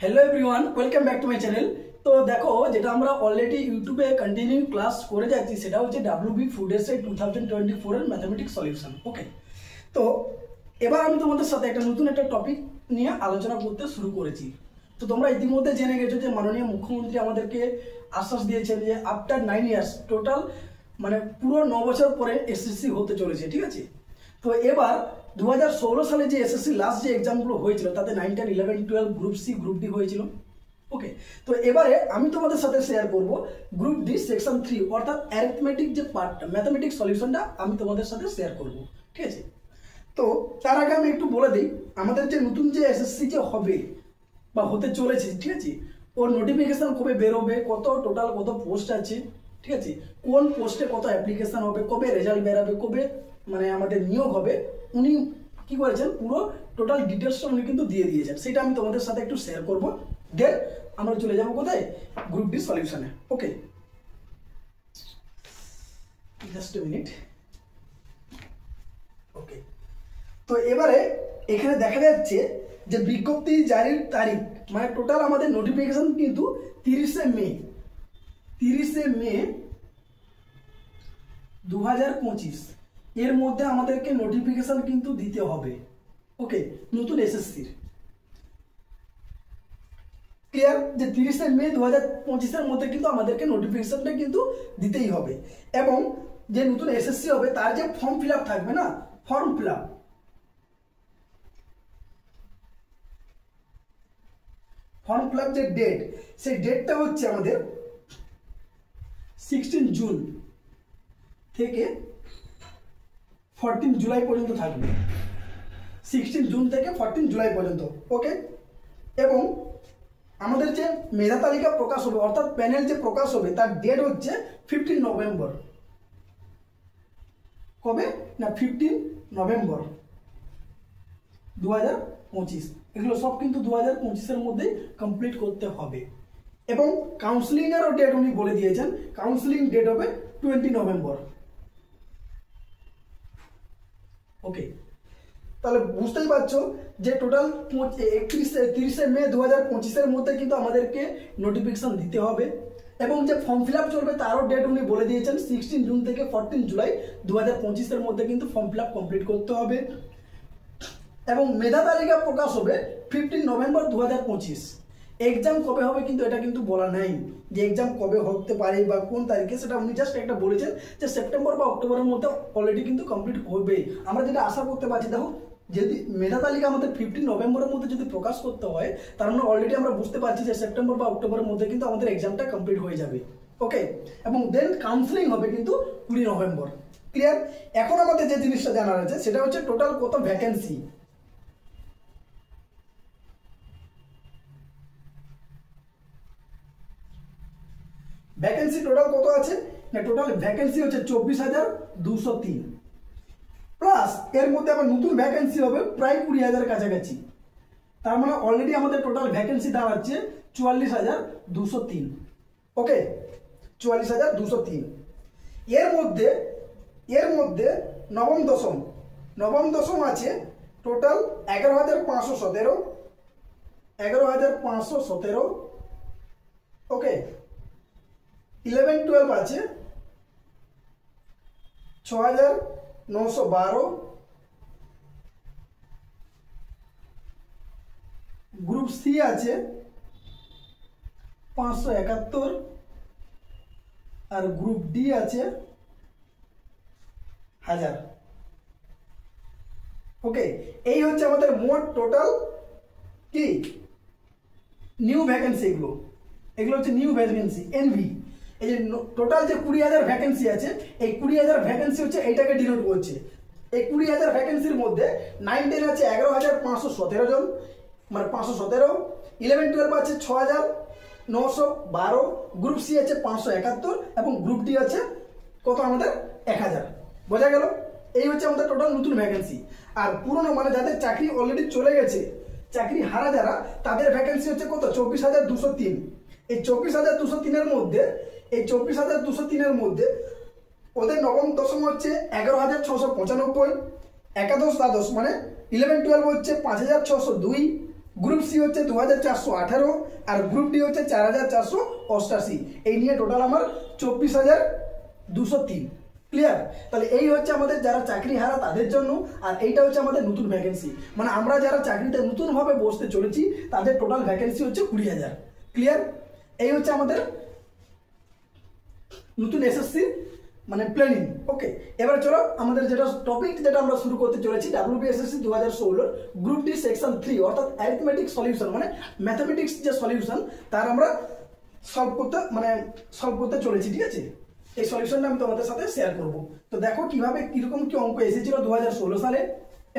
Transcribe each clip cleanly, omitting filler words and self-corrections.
Hello everyone welcome back to my channel. तो देखो যেটা আমরা অলরেডি ইউটিউবে কন্টিনিউ ক্লাস করে যাচ্ছি সেটা হচ্ছে WB ফুড এসে 2024 এর ম্যাথমেটিক্স সলিউশন। ওকে, তো এবার আমি তোমাদের সাথে একটা নতুন একটা টপিক নিয়ে আলোচনা করতে শুরু করেছি। তো তোমরা ইতিমধ্যে জেনে গেছো যে মাননীয় মুখ্যমন্ত্রী আমাদেরকে আশ্বাস দিয়েছেন যে আফটার 9 ইয়ার্স টোটাল মানে পুরো 9 বছর পরে এসএসসি হতে চলেছে। ঠিক আছে, তো এবার 2016 সালে যে এসএসসি লাস্ট যে এক্সামগুলো হয়েছিল তাতে 9, 10, 11, 12 গ্রুপ সি গ্রুপ ডি হয়েছিল। ওকে, তো এবারে আমি তোমাদের সাথে শেয়ার করব গ্রুপ ডি সেকশন 3 অর্থাৎ অ্যারিথমেটিক যে পার্টটা ম্যাথমেটিক্স সলিউশনটা আমি তোমাদের সাথে শেয়ার করব। ঠিক আছে, তো তার আগে আমি একটু বলে দিই আমাদের যে নতুন যে এসএসসি যে হবে বা হতে চলেছে, ঠিক আছে, ওর নোটিফিকেশন কবে বেরোবে, কত টোটাল কত পোস্ট আছে, ঠিক আছে, কোন পোস্টে কত অ্যাপ্লিকেশন হবে, কবে রেজাল্ট বেরোবে, কবে মানে আমাদের নিয়োগ হবে, উনি কি করেছেন পুরো টোটাল ডিটেলসটা উনি কিন্তু দিয়ে দিয়েছেন। সেটা আমি তোমাদের সাথে একটু শেয়ার করব। দেন আমরা চলে যাবো কোথায়, গ্রুপ ডি সলিউশনে। Okay, just a minute. Okay, তো এবারে এখানে দেখা যাচ্ছে যে বিজ্ঞপ্তি জারির তারিখ মানে টোটাল আমাদের নোটিফিকেশন কিন্তু 30 মে 2025 এর মধ্যে আমাদেরকে নোটিফিকেশন কিন্তু দিতে হবে। ওকে, নতুন এসএসসির ক্লিয়ার যে 30 মে 2025 এর মধ্যে কিন্তু আমাদেরকে নোটিফিকেশনটা কিন্তু দিতেই হবে। এবং যে নতুন এসএসসি হবে তার যে ফর্ম ফিল আপ থাকবে না, ফর্ম ফিল আপ যে ডেট, সেই ডেটটা হচ্ছে আমাদের 16 জুন থেকে 14 জুলাই পর্যন্ত থাকবে। 16 জুন থেকে 14 জুলাই পর্যন্ত। ওকে, এবং আমাদের যে মেধা তালিকা প্রকাশ হবে অর্থাৎ প্যানেল যে প্রকাশ হবে তার ডেট হচ্ছে 15 নভেম্বর। কবে না 15 নভেম্বর 2025। এগুলো সব কিন্তু 2025 এর মধ্যেই কমপ্লিট করতে হবে। এবং কাউন্সিলিং এরও ডেট উনি বলে দিয়েছেন, কাউন্সিলিং ডেট হবে 20 নভেম্বর। ওকে, তাহলে বুঝতেই পারছো যে টোটাল 30 মে 2025 এর মধ্যে কিন্তু আমাদেরকে নোটিফিকেশন দিতে হবে। এবং যে ফর্ম ফিল আপ চলবে তারও ডেট উনি বলে দিয়েছেন 16 জুন থেকে 14 জুলাই 2025 এর মধ্যে কিন্তু ফর্ম ফিল আপ কমপ্লিট করতে হবে। এবং মেধা তালিকা প্রকাশ হবে 15 নভেম্বর 2025। এক্সাম কবে হবে কিন্তু এটা কিন্তু বলা নাই যে এক্সাম কবে হতে পারে বা কোন তারিখে, সেটা উনি জাস্ট একটা বলেছেন যে সেপ্টেম্বর বা অক্টোবরের মধ্যে অলরেডি কিন্তু কমপ্লিট হবে। আমরা যেটা আশা করতে পারছি, দেখো যদি মেধা তালিকা আমাদের 15 নভেম্বরের মধ্যে যদি প্রকাশ করতে হয় তার মানে অলরেডি আমরা বুঝতে পারছি যে সেপ্টেম্বর বা অক্টোবরের মধ্যে কিন্তু আমাদের এক্সামটা কমপ্লিট হয়ে যাবে। ওকে, এবং দেন কাউন্সিলিং হবে কিন্তু 20 নভেম্বর। ক্লিয়ার? এখন আমাদের যে জিনিসটা জানার আছে সেটা হচ্ছে টোটাল কত ভ্যাকেন্সি। ভ্যাকেন্সি টোটাল কত আছে না, টোটাল ভ্যাকেন্সি হচ্ছে 24,203 প্লাস এর মধ্যে আবার নতুন ভ্যাকেন্সি হবে প্রায় 20,000 কাছাকাছি। তার মানে অলরেডি আমাদের টোটাল ভ্যাকেন্সি দাঁড়াচ্ছে 44,203। ওকে, 44,203। এর মধ্যে নবম দশম আছে টোটাল 11,517। ওকে, 11-12 আছে 6,912। গ্রুপ সি আছে 571 আর গ্রুপ ডি আছে 1000। ওকে, এই হচ্ছে আমাদের মোট টোটাল কি নিউ ভ্যাকেন্সি। এগুলো হচ্ছে নিউ ভ্যাকেন্সি এনভি। এই যে টোটাল যে 20,000 ভ্যাকেন্সি আছে, এই 20,000 ভ্যাকেন্সি হচ্ছে এইটাকে ডিনোট করছে। এই 20,000 ভ্যাকেন্সির মধ্যে 9-10 আছে 11,517 জন মানে 517। 11-12 আছে 6,912। গ্রুপ সি আছে 571 এবং গ্রুপ ডি আছে কত আমাদের 1000। বোঝা গেল? এই হচ্ছে আমাদের টোটাল নতুন ভ্যাকেন্সি। আর পুরনো মানে যাদের চাকরি অলরেডি চলে গেছে, চাকরি হারা যারা, তাদের ভ্যাকেন্সি হচ্ছে কত 24,203। এই 24,203 এর মধ্যে ওদের নবম দশম হচ্ছে 11,695। একাদশ দ্বাদশ মানে 11-12 হচ্ছে 5,602। গ্রুপ সি হচ্ছে 2418 আর গ্রুপ ডি হচ্ছে 4488, এই নিয়ে টোটাল আমার 24,203। ক্লিয়ার? তাহলে এই হচ্ছে আমাদের যারা চাকরি হারা তাদের জন্য, আর এইটা হচ্ছে আমাদের নতুন ভ্যাকেন্সি, মানে আমরা যারা চাকরিতে নতুনভাবে বসতে চলেছি তাদের টোটাল ভ্যাকেন্সি হচ্ছে 20,000। ক্লিয়ার? এই হচ্ছে আমাদের নতুন এসএসসি মানে প্ল্যানিং। ওকে, এবার চলো আমাদের যেটা টপিক যেটা আমরা শুরু করতে চলেছি ডাব্লিউবিএসএসসি 2016 গ্রুপ ডি সেকশন 3 অর্থাৎ অ্যারিথমেটিক সলিউশন, মানে ম্যাথামেটিক্স যে সলিউশন তার আমরা সলভ করতে চলেছি। ঠিক আছে, এই সলিউশনটা আমি তোমাদের সাথে শেয়ার করব। তো দেখো কিভাবে কিরকম কি অঙ্ক এসেছিল 2016 সালে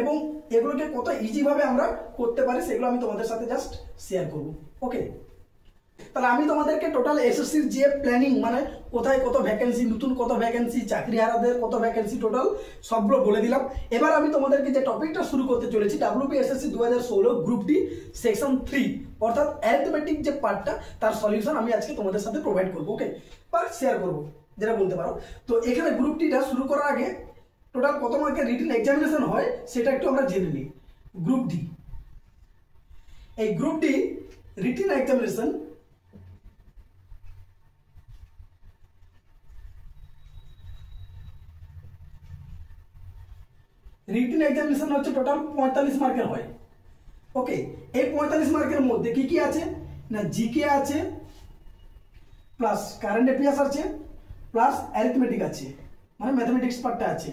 এবং এগুলোকে কত ইজিভাবে আমরা করতে পারি সেগুলো আমি তোমাদের সাথে জাস্ট শেয়ার করব। ওকে, তাহলে আমি তোমাদেরকে টোটাল এসএসসির যে প্ল্যানিং মানে কোথায় কত ভ্যাকেন্সি, নতুন কত ভ্যাকেন্সি, চাকরি হারাদের কত ভ্যাকেন্সি, টোটাল সবগুলো বলে দিলাম। এবার আমি তোমাদেরকে যে টপিকটা শুরু করতে চলেছি ডাব্লিউবিএসএসসি 2016 গ্রুপ ডি সেকশন 3 অর্থাৎ অ্যারিথমেটিক যে পার্টটা তার সলিউশন আমি আজকে তোমাদের সাথে প্রোভাইড করবো। ওকে, বা শেয়ার করবো যেটা বলতে পারো। তো এখানে গ্রুপ ডিটা শুরু করার আগে টোটাল কত মার্কের রিটেন এক্সামিনেশন হয় সেটা একটু আমরা জেনে নিই। গ্রুপ ডি, এই group D written examination written examination হচ্ছে টোটাল 45 মার্কের হয়। ওকে, এই 45 মার্কের মধ্যে কি কি আছে না, জিকে আছে, প্লাস কারেন্ট অ্যাফেয়ার্স আছে, প্লাস অ্যারিথমেটিক আছে, মানে ম্যাথমেটিক্স পার্টটা আছে,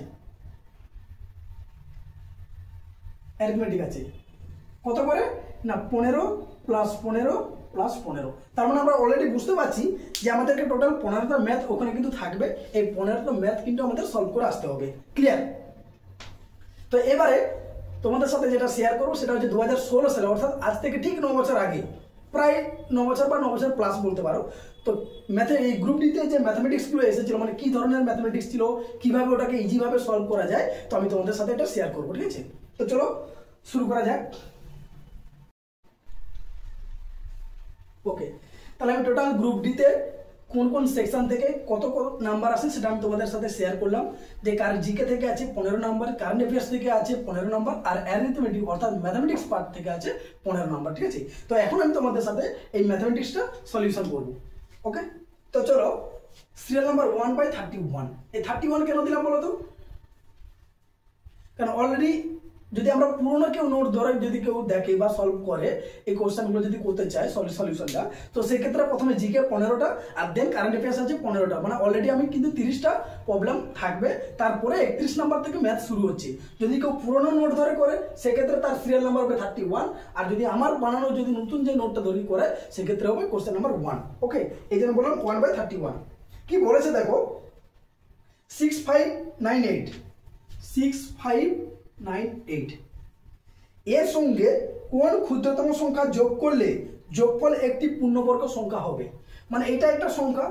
অ্যারিথমেটিক আছে। কত করে না 15 প্লাস 15 প্লাস 15। তার মানে আমরা অলরেডি বুঝতে পারছি যে আমাদেরকে টোটাল 15টা ম্যাথ ওখানে কিন্তু থাকবে, এই 15টা ম্যাথ কিন্তু আমাদের সলভ করে আসতে হবে। ক্লিয়ার? তো এবারে তোমাদের সাথে যেটা শেয়ার করবো সেটা হচ্ছে 2016 সালে অর্থাৎ আজ থেকে ঠিক 9 বছর আগে, প্রায় 9 বছর বা 9 বছর প্লাস বলতে পারো। তো এই গ্রুপ ডিতে যে ম্যাথমেটিক্সগুলো এসেছিল মানে কি ধরনের ম্যাথমেটিক্স ছিল, কিভাবে ওটাকে ইজিভাবে সলভ করা যায়, তো আমি তোমাদের সাথে এটা শেয়ার করবো। ঠিক আছে, তো চলো শুরু করা যাক। ওকে, তাহলে আমি টোটাল গ্রুপ ডিতে কোন কোন সেকশন থেকে কত কত নাম্বার আসে সেটা আমি তোমাদের সাথে শেয়ার করলাম। যে জিকে থেকে আছে 15 নাম্বার, কারেন্ট অ্যাফেয়ার্স থেকে আছে 15 নাম্বার, আর অ্যারিথমেটিক অর্থাৎ ম্যাথমেটিক্স পার্ট থেকে আছে 15 নাম্বার। ঠিক আছে, তো এখন আমি তোমাদের সাথে এই ম্যাথমেটিক্সটা সলিউশন করব। ওকে, তো চলো সিরিয়াল নাম্বার 1/31। এই 31 কেন দিলাম বলো তো? কারণ অলরেডি যদি আমরা পুরোনো কেউ নোট ধরে যদি কেউ দেখে বা সলভ করে এই কোশ্চেনগুলো যদি করতে চায় সলিউশনটা, তো সেক্ষেত্রে প্রথমে জিকে 15টা আর দেন কারেন্ট অ্যাফেয়ার্স আছে 15টা, মানে অলরেডি আমি কিন্তু 30টা প্রবলেম থাকবে, তারপরে 31 নাম্বার থেকে ম্যাথ শুরু হচ্ছে। যদি কেউ পুরোনো নোট ধরে করে সেক্ষেত্রে তার সিরিয়াল নাম্বার হবে 31, আর যদি আমার বানানো যদি নতুন যে নোটটা ধরে করে সেক্ষেত্রে হবে কোশ্চেন নাম্বার 1। ওকে, এই জন্য বললাম 1/31। কি বলেছে দেখো, 6598 6598 এর সঙ্গে কোন ক্ষুদ্রতম সংখ্যা যোগ করলে যোগফল একটি পূর্ণবর্গ সংখ্যা হবে। মানে এটা একটা সংখ্যা,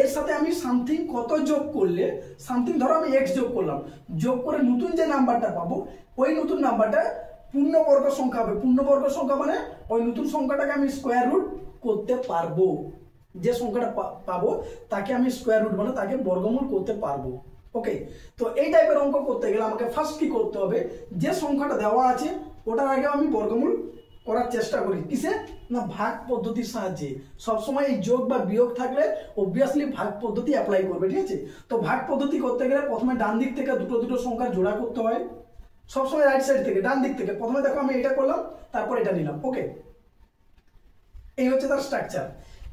এর সাথে আমি সামথিং কত যোগ করলে, সামথিং ধরো আমি x যোগ করলাম, যোগ করে নতুন যে নাম্বারটা পাবো ওই নতুন নাম্বারটা পূর্ণবর্গ সংখ্যা হবে। পূর্ণবর্গ সংখ্যা মানে ওই নতুন সংখ্যাটাকে আমি স্কোয়ার রুট করতে পারবো, যে সংখ্যাটা পাবো তাকে আমি স্কোয়ার রুট মানে তাকে বর্গমূল করতে পারবো। ওকে, তো এই টাইপের অঙ্ক করতে গেলে আমাকে ফার্স্ট কি করতে হবে, যে সংখ্যাটা দেওয়া আছে ওটার আগে আমি বর্গমূল করার চেষ্টা করি। কিসে না ভাগ পদ্ধতির সাহায্যে। সবসময় এই যোগ বা বিয়োগ থাকলে অবভিয়াসলি ভাগ পদ্ধতি অ্যাপ্লাই করবে। ঠিক আছে, তো ভাগ পদ্ধতি করতে গেলে প্রথমে ডান দিক থেকে দুটো দুটো সংখ্যার জোড়া করতে হয়, সবসময় রাইট সাইড থেকে ডান দিক থেকে। প্রথমে দেখো আমি এটা করলাম, তারপর এটা নিলাম। ওকে, এই হচ্ছে তার স্ট্রাকচার।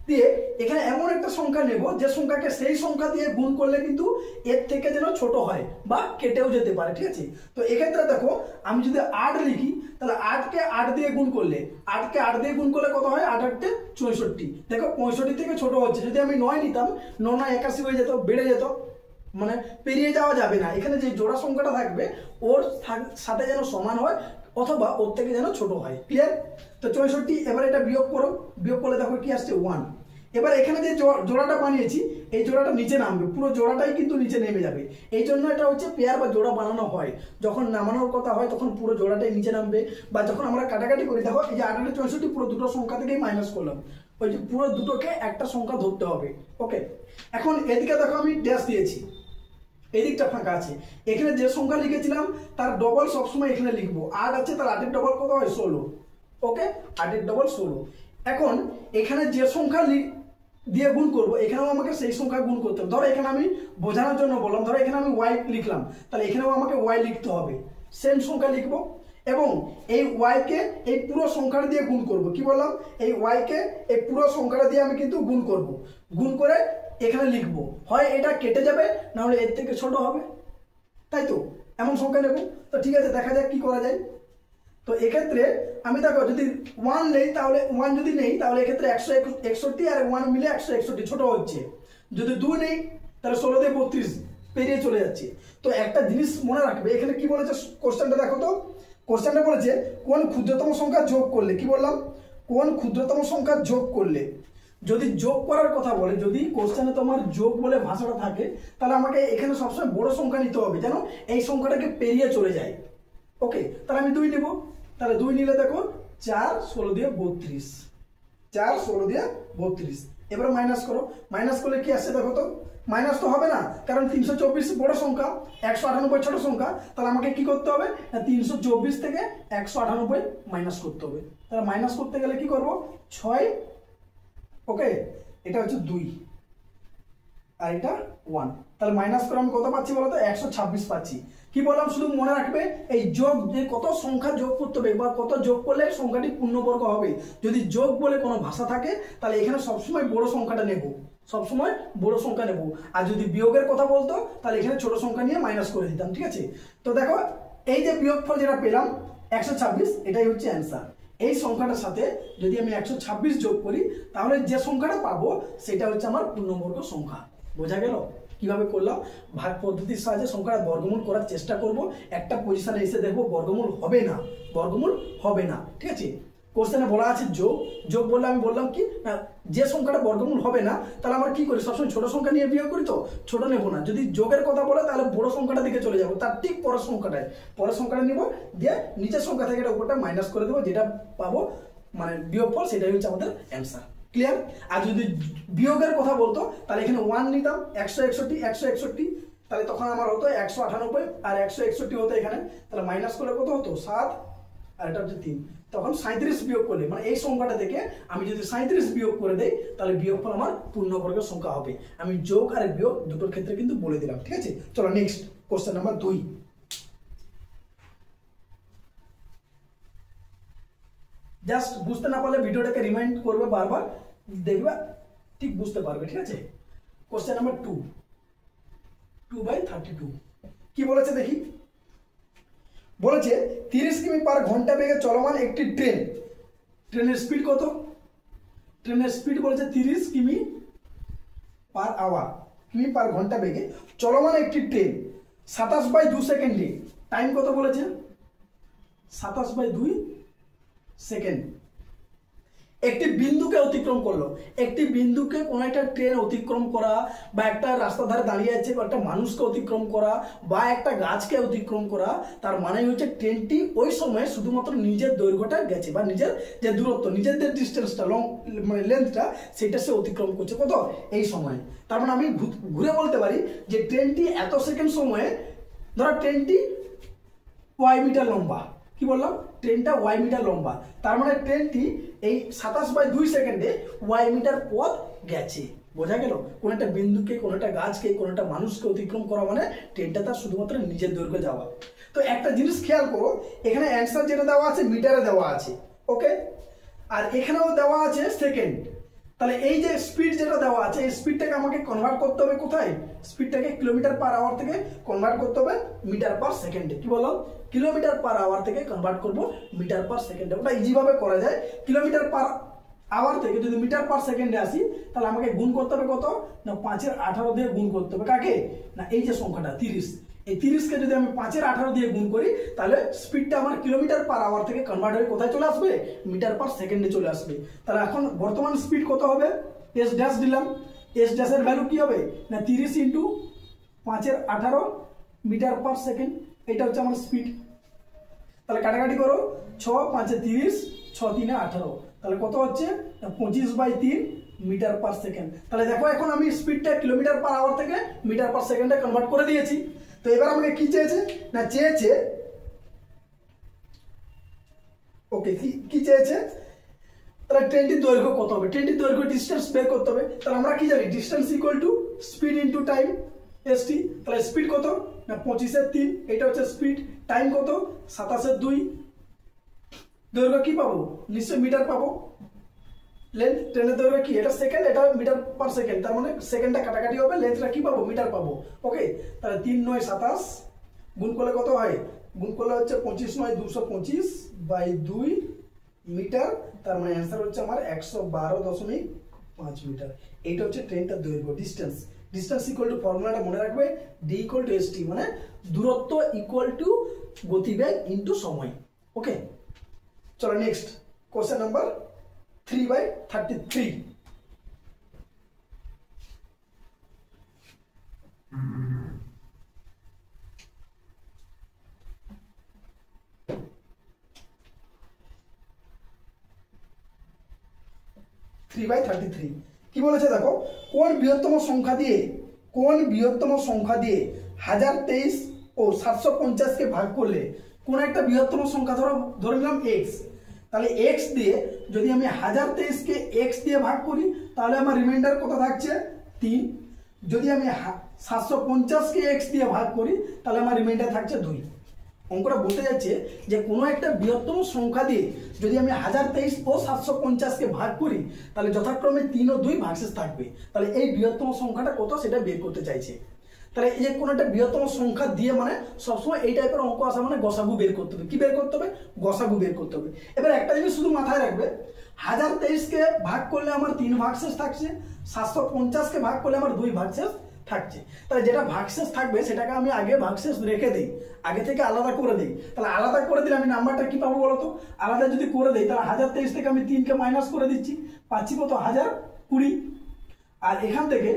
দিয়ে এখানে এমন একটা সংখ্যা নেব যে সংখ্যাকে সেই সংখ্যা দিয়ে গুণ করলে কিন্তু এর থেকে যেন ছোট হয় বা কেটেও যেতে পারে। ঠিক আছে, তো এক্ষেত্রে দেখো আমি যদি 8 লিখি তাহলে 8কে 8 দিয়ে গুণ করলে 8কে 8 দিয়ে গুণ করলে কত হয়, 8 8 64। দেখো 65 থেকে ছোট হচ্ছে। যদি আমি 9 নিতাম 9 9 81 হয়ে যেত, বেড়ে যেত, মানে পেরিয়ে যাওয়া যাবে না। এখানে যে জোড়া সংখ্যাটা থাকবে ওর সাথে যেন সমান হয় অথবা ওর থেকে যেন ছোট হয়। ক্লিয়ার? তো 64, এবার এটা বিয়োগ করো, বিয়োগ করলে দেখো কি আসছে 1। এবার এখানে যে জোড়াটা বানিয়েছি এই জোড়াটা নিচে নামবে, পুরো জোড়াটাই কিন্তু নিচে নেমে যাবে। এই জন্য এটা হচ্ছে পেয়ার বা জোড়া বানানো হয়। যখন নামানোর কথা হয় তখন পুরো জোড়াটাই নিচে নামবে, বা যখন আমরা কাটাকাটি করি দেখো এই যে 8 8 64 পুরো দুটো সংখ্যা থেকেই মাইনাস করলাম, ওই যে পুরো দুটোকে একটা সংখ্যা ধরতে হবে। ওকে, এখন এদিকে দেখো আমি ড্যাশ দিয়েছি, এদিকটা ফাঁকা আছে। এখানে যে সংখ্যা লিখেছিলাম তার ডবল সবসময় এখানে লিখবো। 8 আছে তার 8 এর ডবল কত হয় 16। ওকে, 8 ডবল 16। এখন এখানে যে সংখ্যা দিয়ে গুণ করবো এখানেও আমাকে সেই সংখ্যা গুণ করতে হবে। ধরো এখানে আমি বোঝানোর জন্য বললাম, ধরো এখানে আমি ওয়াই লিখলাম, তাহলে এখানেও আমাকে ওয়াই লিখতে হবে, সেম সংখ্যা লিখবো এবং এই ওয়াইকে এই পুরো সংখ্যাটা দিয়ে গুণ করব। কি বললাম, এই ওয়াইকে এই পুরো সংখ্যাটা দিয়ে আমি কিন্তু গুণ করব, গুণ করে এখানে লিখবো। হয় এটা কেটে যাবে, না হলে এর থেকে ছোট হবে, তাই তো এমন সংখ্যা নেব। তো ঠিক আছে, দেখা যাক কি করা যায়। তো এক্ষেত্রে আমি দেখো যদি 1 নেই তাহলে 1 যদি নেই তাহলে এক্ষেত্রে 161 আর 1 মিলে 161 ছোট হচ্ছে। যদি 2 নেই তাহলে 16 দিয়ে 32 পেরিয়ে চলে যাচ্ছে। তো একটা জিনিস মনে রাখবে, এখানে কি বলেছে কোশ্চেনটা দেখো তো। কোশ্চেনটা বলেছে কোন ক্ষুদ্রতম সংখ্যা যোগ করলে, কি বললাম, কোন ক্ষুদ্রতম সংখ্যা যোগ করলে। যদি যোগ করার কথা বলে, যদি কোশ্চেনে তোমার যোগ বলে ভাষাটা থাকে, তাহলে আমাকে এখানে সবসময় বড় সংখ্যা নিতে হবে যেন এই সংখ্যাটাকে পেরিয়ে চলে যায়। ওকে, তাহলে আমি 2 নেব। তাহলে 2 নিলে দেখো 4 16 দিয়ে 32, 4 16 দিয়ে 32। এবার মাইনাস করো, মাইনাস করলে কি আসছে দেখো তো। মাইনাস তো হবে না, কারণ 324 বড় সংখ্যা, 198 ছোট সংখ্যা। তাহলে আমাকে কি করতে হবে, 324 থেকে 198 মাইনাস করতে হবে। তাহলে মাইনাস করতে গেলে কি করব, 6, ওকে, এটা হচ্ছে 2 আর এটা 1। তাহলে মাইনাস করে আমি কত পাচ্ছি বলতো, 126 পাচ্ছি। কি বললাম, শুধু মনে রাখবে এই যোগ, যে কত সংখ্যা যোগ করতে হবে বা কত যোগ করলে সংখ্যাটি পূর্ণবর্গ হবে। যদি যোগ বলে কোনো ভাষা থাকে তাহলে এখানে সবসময় বড় সংখ্যাটা নেব, সবসময় বড় সংখ্যা নেব। আর যদি বিয়োগের কথা বলতো তাহলে এখানে ছোট সংখ্যা নিয়ে মাইনাস করে দিতাম, ঠিক আছে। তো দেখো এই যে বিয়োগফল যেটা পেলাম 126, এটাই হচ্ছে অ্যান্সার। এই সংখ্যাটার সাথে যদি আমি 126 যোগ করি তাহলে যে সংখ্যাটা পাবো সেটা হচ্ছে আমার পূর্ণবর্গ সংখ্যা। বোঝা গেল কিভাবে করলাম। ভাগ পদ্ধতির সাহায্যে সংখ্যাটা বর্গমূল করার চেষ্টা করব। একটা পজিশনে এসে দেখবো বর্গমূল হবে না, বর্গমূল হবে না, ঠিক আছে। কোশ্চেনে বলা আছে যোগ, যোগ বললে আমি বললাম কি না, যে সংখ্যাটা বর্গমূল হবে না তাহলে আমরা কি করি, সবসময় ছোট সংখ্যা নিয়ে বিয়োগ করি, তো ছোট নেব না। যদি যোগের কথা বলে তাহলে বড় সংখ্যাটা দিকে চলে যাবো, তার ঠিক পরের সংখ্যাটা নিব, দিয়ে নিচের সংখ্যা থেকে এটা উপরটা মাইনাস করে দেবো, যেটা পাবো মানে বিয়োগফল সেটাই হচ্ছে আমাদের অ্যান্সার। ক্লিয়ার। আর যদি বিয়োগের কথা বলতো তাহলে এখানে 1 নিতাম, 161, তাহলে তখন আমার হতো 198 আর 161 হতো এখানে। তাহলে মাইনাস করলে কত হতো, 7 আর এটা হচ্ছে 3। তখন 37 বিয়োগ করলে, মানে এই সংখ্যাটা থেকে আমি যদি 37 বিয়োগ করে দেই তাহলে বিয়োগফল আমার পূর্ণবর্গের সংখ্যা হবে। আমি যোগ আর বিয়োগ দুটোর ক্ষেত্রে কিন্তু বলে দিলাম, ঠিক আছে। চলো নেক্সট কোশ্চেন নাম্বার 2। জাস্ট বুঝতে না পারলে ভিডিওটাকে রিমাইন্ড করবে বারবার, দেখবে ঠিক বুঝতে পারবে, ঠিক আছে। কোশ্চেন নাম্বার 2, 2/32 কি বলেছে দেখি। বলেছে 30 কিমি পার ঘন্টা বেগে চলমান একটি ট্রেন, ট্রেনের স্পিড কত, ট্রেনের স্পিড বলেছে 30 কিমি পার আওয়ার, কিমি পার ঘন্টা বেগে চলমান একটি ট্রেন 27/2 সেকেন্ডে, টাইম কত বলেছে, 27/2 সেকেন্ড একটি বিন্দুকে অতিক্রম করলো। একটি বিন্দুকে কোনো একটা ট্রেন অতিক্রম করা, বা একটা রাস্তার ধারে দাঁড়িয়ে আছে বা একটা মানুষকে অতিক্রম করা, বা একটা গাছকে অতিক্রম করা, তার মানে হচ্ছে ট্রেনটি ওই সময় শুধুমাত্র নিজের দৈর্ঘ্যটা গেছে, বা নিজের যে দূরত্ব, নিজের যে ডিস্টেন্সটা, লং মানে লেন্থটা, সেটা সে অতিক্রম করছে কত, এই সময়। তার মানে আমি ঘুরে বলতে পারি যে ট্রেনটি এত সেকেন্ড সময়ে, ধরো ট্রেনটি y মিটার লম্বা, কি বললাম, ট্রেনটা y মিটার লম্বা, তার মানে ট্রেনটি এই 27/2 সেকেন্ডে y মিটার পথ গেছে। বোঝা গেল, কোন একটা বিন্দুকে, কোন একটা গাছকে, কোন একটা মানুষকে অতিক্রম করা মানে ট্রেনটা তার শুধুমাত্র নিজের দৈর্ঘ্যে যাওয়া। তো একটা জিনিস খেয়াল করো, এখানে অ্যান্সার যেটা দেওয়া আছে মিটারে দেওয়া আছে, ওকে, আর এখানেও দেওয়া আছে সেকেন্ড। তাহলে এই যে স্পিড যেটা দেওয়া আছে, এই স্পিডটাকে আমাকে কনভার্ট করতে হবে কোথায়, স্পিডটাকে কিলোমিটার পার আওয়ার থেকে কনভার্ট করতে হবে মিটার পার সেকেন্ডে। কি বলো, কিলোমিটার পার আওয়ার থেকে কনভার্ট করব মিটার পার সেকেন্ডে। ওটা ইজিভাবে করা যায়। কিলোমিটার পার আওয়ার থেকে যদি মিটার পার সেকেন্ডে আসি তাহলে আমাকে গুণ করতে হবে কত না, 5 এর 18 দিয়ে গুণ করতে হবে। কাকে না, এই যে সংখ্যাটা 30, এই 30কে যদি আমি 5 এর 18 দিয়ে গুণ করি তাহলে স্পিডটা আমার কিলোমিটার পার আওয়ার থেকে কনভার্ট হয়ে কোথায় চলে আসবে, মিটার পার সেকেন্ডে চলে আসবে। তাহলে এখন বর্তমান স্পিড কত হবে, এস ড্যাশ দিলাম, এস ড্যাশের ভ্যালু কি হবে না 30 ইন্টু 5 এর 18 মিটার পার সেকেন্ড, এটা হচ্ছে আমার স্পিড। তাহলে কাটাকাটি করো, 6 5 এ 30, 6 3 এ 18, তাহলে কত হচ্ছে 25/3 মিটার পার সেকেন্ড। তাহলে দেখো এখন আমি স্পিডটা কিলোমিটার পার আওয়ার থেকে মিটার পার সেকেন্ডে কনভার্ট করে দিয়েছি। তো এবার আমাকে কি চেয়েছে না, চেয়েছে ওকে, কি চেয়েছে, তাহলে ট্রেনটির দৈর্ঘ্য কত হবে, ট্রেনটির দৈর্ঘ্য ডিস্টেন্স বের করতে হবে। তাহলে আমরা কি জানি distance equal to speed into time ST. তাহলে স্পিড কত না 25/3, এটা হচ্ছে স্পিড। টাইম কত 27/2। দৈর্ঘ্য কি পাবো, নিশ্চয়ই মিটার পাবো। লেন্থ ট্রেনের দৈর্ঘ্য কি, এটা সেকেন্ড, এটা মিটার পার সেকেন্ড, তার মানে সেকেন্ডটা কাটাকাটি হবে, লেন্থটা কি পাবো, মিটার পাবো। ওকে, তাহলে 3 × 9 = 27, গুণ করলে কত হয়, গুণ করলে হচ্ছে 25 × 9 = 225/2 মিটার। তার মানে অ্যান্সার হচ্ছে আমার 112.5 মিটার। এইটা হচ্ছে ট্রেনটার দৈর্ঘ্য, ডিস্টেন্স। ডিস্টেন্স ইকুয়াল টু, ফর্মুলাটা মনে রাখবে, ডি ইকুয়াল টু এসটি, মানে দূরত্ব ইকুয়াল টু গতিবেগ ইনটু সময়। ওকে, চলো নেক্সট কোশ্চেন নাম্বার 3/33। কি বলেছে দেখো, কোন বৃহত্তম সংখ্যা দিয়ে 1023 ও 750 কে ভাগ করলে কোন একটা বৃহত্তম সংখ্যা ধরে নিলাম এক্স। তাহলে এক্স দিয়ে যদি আমি 1023 কে এক্স দিয়ে ভাগ করি তাহলে আমার রিমাইন্ডার কত থাকছে 3। যদি আমি 750 কে এক্স দিয়ে ভাগ করি তাহলে আমার রিমাইন্ডার থাকছে 2। অঙ্কটা বলতে যাচ্ছে যে কোনো একটা বৃহত্তম সংখ্যা দিয়ে যদি আমি 1023 ও 750 কে ভাগ করি তাহলে যথাক্রমে 3 ও 2 ভাগশেষ থাকবে। তাহলে এই বৃহত্তম সংখ্যাটা কত সেটা বের করতে চাইছে। তাহলে এই যে কোনো একটা বৃহত্তম সংখ্যা দিয়ে মানে সবসময় এই টাইপের অঙ্ক আসা মানে গসাগু বের করতে হবে। কি বের করতে হবে, গসাগু বের করতে হবে। এবার একটা জিনিস শুধু মাথায় রাখবে, 1023 কে ভাগ করলে আমার 3 ভাগশেষ থাকছে, 750 কে ভাগ করলে আমার 2 ভাগশেষ থাকছে। তাহলে যেটা ভাগশেষ থাকবে সেটাকে আমি আগে ভাগশেষ রেখে দিই, আগে থেকে আলাদা করে দিই। তাহলে আলাদা করে দিলে আমি নাম্বারটা কি পাবো বলতো, আলাদা যদি করে দিই তাহলে 1023 থেকে আমি 3 কে মাইনাস করে দিচ্ছি, পাচ্ছি কত 1020। আর এখান থেকে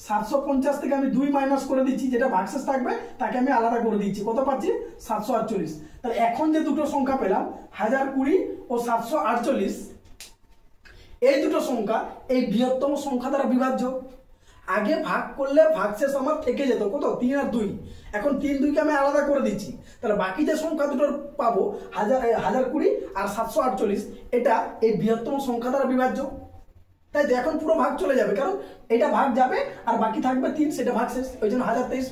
750 থেকে আমি 2 মাইনাস করে দিচ্ছি, যেটা ভাগশেষ থাকবে তাকে আমি আলাদা করে দিচ্ছি, কত পাচ্ছি 748। তাহলে এখন যে দুটো সংখ্যা পেলাম 1020 ও 748, এই দুটো সংখ্যা এই বৃহত্তম সংখ্যা দ্বারা বিভাজ্য। আগে ভাগ করলে ভাগশেষ আমার থেকে যেত কত 3 আর 2, এখন 3 2 কে আমি আলাদা করে দিচ্ছি। তাহলে বাকি যে সংখ্যা দুটো পাবো 1020 আর 748, এটা এই বৃহত্তম সংখ্যা দ্বারা বিভাজ্য। তাই তো এখন পুরো ভাগ চলে যাবে, কারণ এটা ভাগ যাবে আর বাকি থাকবে 3, সেটা ভাগশেষ, ওই জন্য 1023।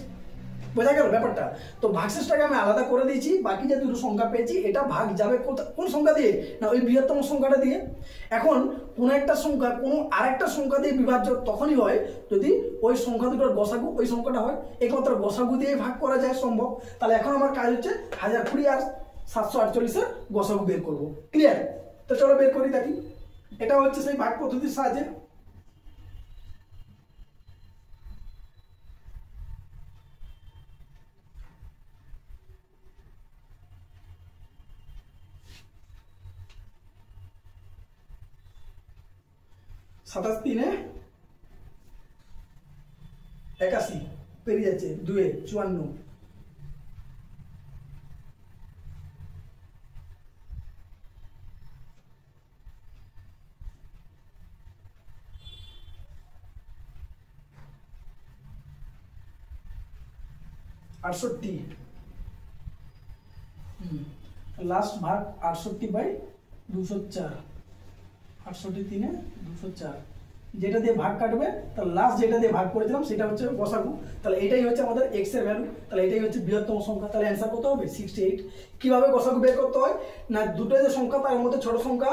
বোঝা গেল ব্যাপারটা। তো ভাগশেষটাকে আমি আলাদা করে দিয়েছি, বাকি যে দুটো সংখ্যা পেয়েছি এটা ভাগ যাবে কোন সংখ্যা দিয়ে না ওই বৃহত্তম সংখ্যাটা দিয়ে। এখন কোন একটা সংখ্যা কোনো আরেকটা সংখ্যা দিয়ে বিভাজ্য তখনই হয় যদি ওই সংখ্যা দুটোর গসাগু ওই সংখ্যাটা হয়, একমাত্র গসাগু দিয়ে ভাগ করা যায় সম্ভব। তাহলে এখন আমার কাজ হচ্ছে 1020 আর 748 গসাগু বের করবো। ক্লিয়ার? তো চলো বের করি দেখি। এটা হচ্ছে সেই ভাগ পদ্ধতির সাহায্যে। সাতাশ 3 81 পেরিয়ে যাচ্ছে, 2 54, 68। লাস্ট ভাগ 68/204, 68 3 204, যেটা দিয়ে ভাগ কাটবে তাহলে লাস্ট যেটা দিয়ে ভাগ করেছিলাম সেটা হচ্ছে গসাগু। তাহলে এটাই হচ্ছে আমাদের এক্স এর ভ্যালু, তাহলে এটাই হচ্ছে বৃহত্তম সংখ্যা। তাহলে অ্যান্সার কত হবে 68। কিভাবে গসাগু বের করতে হয় না, দুটো যে সংখ্যা তার মধ্যে ছোট সংখ্যা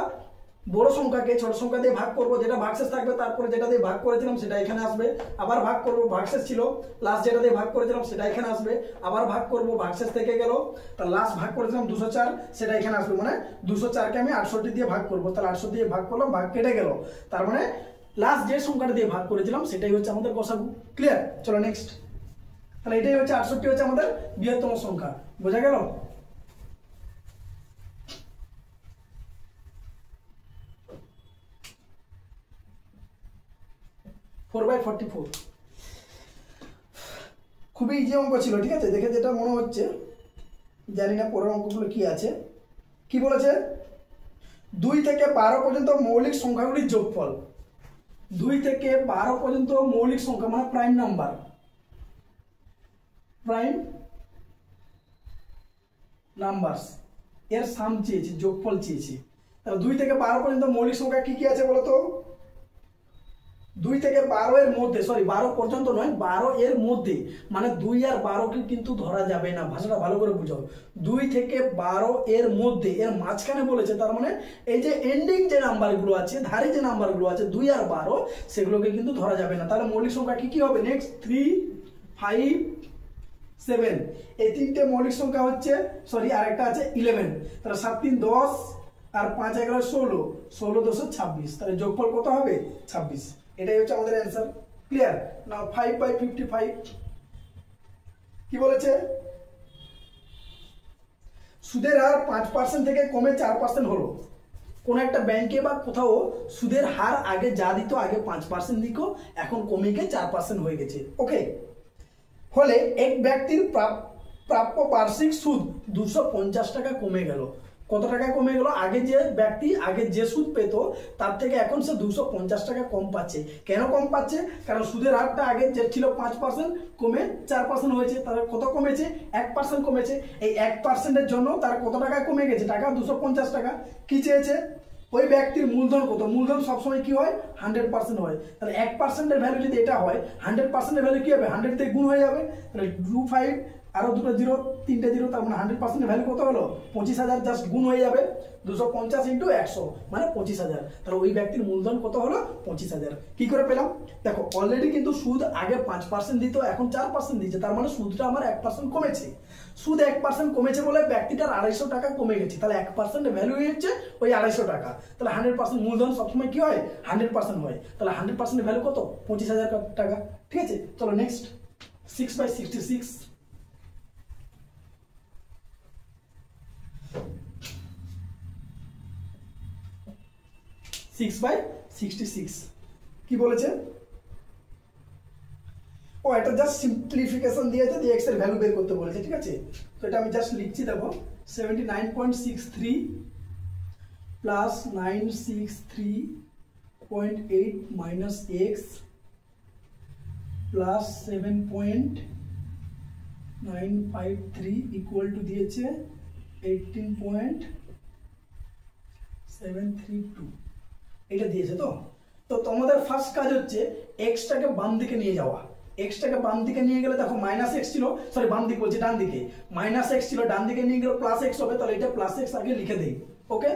বড় সংখ্যাকে ছোট সংখ্যা দিয়ে ভাগ করব, যেটা ভাগশেষ থাকবে তারপরে যেটা দিয়ে ভাগ করেছিলাম সেটা এখানে আসবে, আবার ভাগ করব, ভাগশেষ ছিল লাস্ট যেটা দিয়ে ভাগ করেছিলাম সেটা এখানে আসবে, আবার ভাগ করব, ভাগশেষ থেকে গেল, তার লাস্ট ভাগ করেছিলাম 204 সেটা এখানে আসবে, মানে 204 কে আমি 68 দিয়ে ভাগ করব, তাহলে 68 দিয়ে ভাগ করলাম, ভাগ কেটে গেল, তার মানে লাস্ট যে সংখ্যাটা দিয়ে ভাগ করেছিলাম সেটাই হচ্ছে আমাদের গসাগু। ক্লিয়ার? চলো নেক্সট। তাহলে এটাই হচ্ছে 68 হচ্ছে আমাদের বৃহত্তম সংখ্যা। বোঝা গেল? খুবই ইজি অঙ্ক ছিল, ঠিক আছে? দেখে যেটা মনে হচ্ছে, জানি না পরের অঙ্কগুলো কি আছে। কি বলেছে, 2 থেকে 12 পর্যন্ত মৌলিক সংখ্যাগুলির যোগফল। 2 থেকে 12 পর্যন্ত মৌলিক সংখ্যা মানে প্রাইম নাম্বার, প্রাইম নাম্বারস এর সাম চেয়েছি, যোগফল চেয়েছি। তাহলে 2 থেকে 12 পর্যন্ত মৌলিক সংখ্যা কি কি আছে বলো তো? 2 থেকে 12 এর মধ্যে, সরি 12 পর্যন্ত নয়, 12 এর মধ্যে, মানে 2 আর 12 কে কিন্তু ধরা যাবে না। ভাষাটা ভালো করে বুঝাও। 2 থেকে 12 এর মধ্যে, এর মাঝখানে বলেছে, তার মানে এই যে এন্ডিং যে নাম্বারগুলো আছে, ধারে যে নাম্বারগুলো আছে 2 আর 12, সেগুলোকে কিন্তু ধরা যাবে না। তাহলে মৌলিক সংখ্যা কি কি হবে? নেক্সট 3, 5, 7, এই তিনটে মৌলিক সংখ্যা হচ্ছে, সরি আরেকটা আছে 11। তাহলে 7 3 10 আর 5 11 16, 16 10 26। তাহলে যোগফল কত হবে? 26। এটাই হচ্ছে আমাদের অ্যান্সার। ক্লিয়ার? নাও 5/55 কি বলেছে? সুদের হার 5% থেকে কমে 4% হলো। কোন একটা ব্যাংকে বা কোথাও সুদের হার আগে যা দিত, আগে 5% দিত, এখন কমে গিয়ে 4% হয়ে গেছে। ওকে, ফলে এক ব্যক্তির প্রাপ্য বার্ষিক সুদ 250 টাকা কমে গেল। কত টাকা কমে গেল? আগে যে ব্যক্তি আগে যে সুদ পেত তার থেকে এখন সে 250 টাকা কম পাচ্ছে। কেন কম পাচ্ছে? কারণ সুদের হারটা আগে যে ছিল 5% কমে 4% হয়েছে। তাহলে কত কমেছে? 1% কমেছে। এই 1%-এর জন্য তার কত টাকা কমে গেছে? টাকা 250 টাকা। কি চেয়েছে? ওই ব্যক্তির মূলধন কত? মূলধন সবসময় কি হয়? 100% হয়। তাহলে 1%-এর ভ্যালু যদি এটা হয়, 100%-এর ভ্যালু কি হবে? 100 থেকে গুণ হয়ে যাবে। তাহলে 25 আরো দুটো জিরো, তিনটে জিরো, তার মানে 100%-এর ভ্যালু কত হলো? 25,000। জাস্ট গুণ হয়ে যাবে 250 × 100 মানে 25,000। তাহলে ওই ব্যক্তির মূলধন কত হলো? 25,000। কি করে পেলাম? দেখো অলরেডি কিন্তু সুদ আগে 5% দিত, এখন 4% দিচ্ছে। তার মানে সুদটা আমার 1% কমেছে। সুদ 1% কমেছে বলে ব্যক্তিটার 250 টাকা কমে গেছে। তাহলে 1%-এর ভ্যালু হচ্ছে ওই 250 টাকা। তাহলে 100% মূলধন সবসময় কি হয়? 100% হয়। তাহলে 100%-এর ভ্যালু কত? 25,000 টাকা। ঠিক আছে, চলো নেক্সট 6/66 6/66 কি বলেছে? ও এটা জাস্ট সিম্পলিফিকেশন দিয়েছে, দিয়ে x এর ভ্যালু বের করতে বলেছে। ঠিক আছে, তো এটা আমি জাস্ট লিখছি। দেখো 79.63 plus 963.8 minus x plus 7.953 equal to দিয়েছে 18.732। এটা দিয়েছে। তো তো তোমাদের ফার্স্ট কাজ হচ্ছে এক্সটাকে বাম দিকে নিয়ে যাওয়া। এক্সটাকে বাম দিকে নিয়ে গেলে দেখো মাইনাস এক্স ছিল, সরি বাম দিকে বলছি, ডান দিকে মাইনাস এক্স ছিল, ডান দিকে নিয়ে গেলে প্লাস এক্স হবে। তাহলে এটা প্লাস এক্স আগে লিখে দেই। ওকে,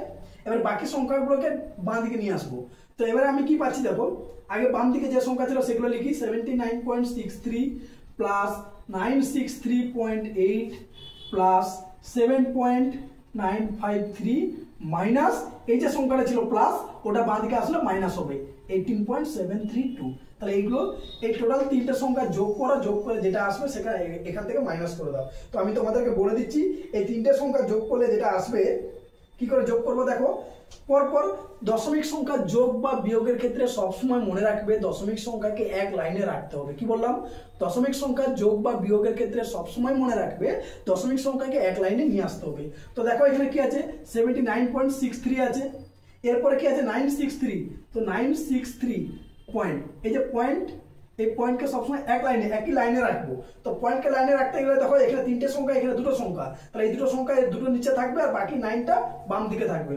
এবার বাকি সংখ্যাগুলোকে বাম দিকে নিয়ে আসবো। তো এবারে আমি কি পাচ্ছি দেখো, আগে বাম দিকে যে সংখ্যা ছিল সেগুলো লিখি। 79.63 প্লাস 963.8 প্লাস 7.953 মাইনাস এই যে সংখ্যাটা ছিল প্লাস, ওটা বাঁ দিকে আসলে মাইনাস হবে 18.732। তাহলে এইগুলো এই টোটাল তিনটে সংখ্যা যোগ করো, যোগ করে যেটা আসবে সেটা এখান থেকে মাইনাস করে দাও। তো আমি তোমাদেরকে বলে দিচ্ছি এই তিনটে সংখ্যা যোগ করলে যেটা আসবে কি করে যোগ করবো দেখো। পরপর দশমিক সংখ্যা যোগ বা বিয়োগের ক্ষেত্রে সবসময় মনে রাখবে দশমিক সংখ্যাকে এক লাইনে রাখতে হবে। কি বললাম? দশমিক সংখ্যা যোগ বা বিয়োগের ক্ষেত্রে সবসময় মনে রাখবে দশমিক সংখ্যাকে এক লাইনে নিয়ে আসতে হবে। তো দেখো এখানে কি আছে? 79.63 আছে, এরপরে কি আছে? 963। তো 963 পয়েন্ট, এই যে পয়েন্ট, এই পয়েন্টকে সবসময় এক লাইনে, একই লাইনে রাখবো। তো পয়েন্টকে লাইনে রাখতে গেলে দেখো এখানে তিনটে সংখ্যা, এখানে দুটো সংখ্যা, তাহলে এই দুটো সংখ্যা এই দুটো নিচে থাকবে আর বাকি 9টা বাম দিকে থাকবে।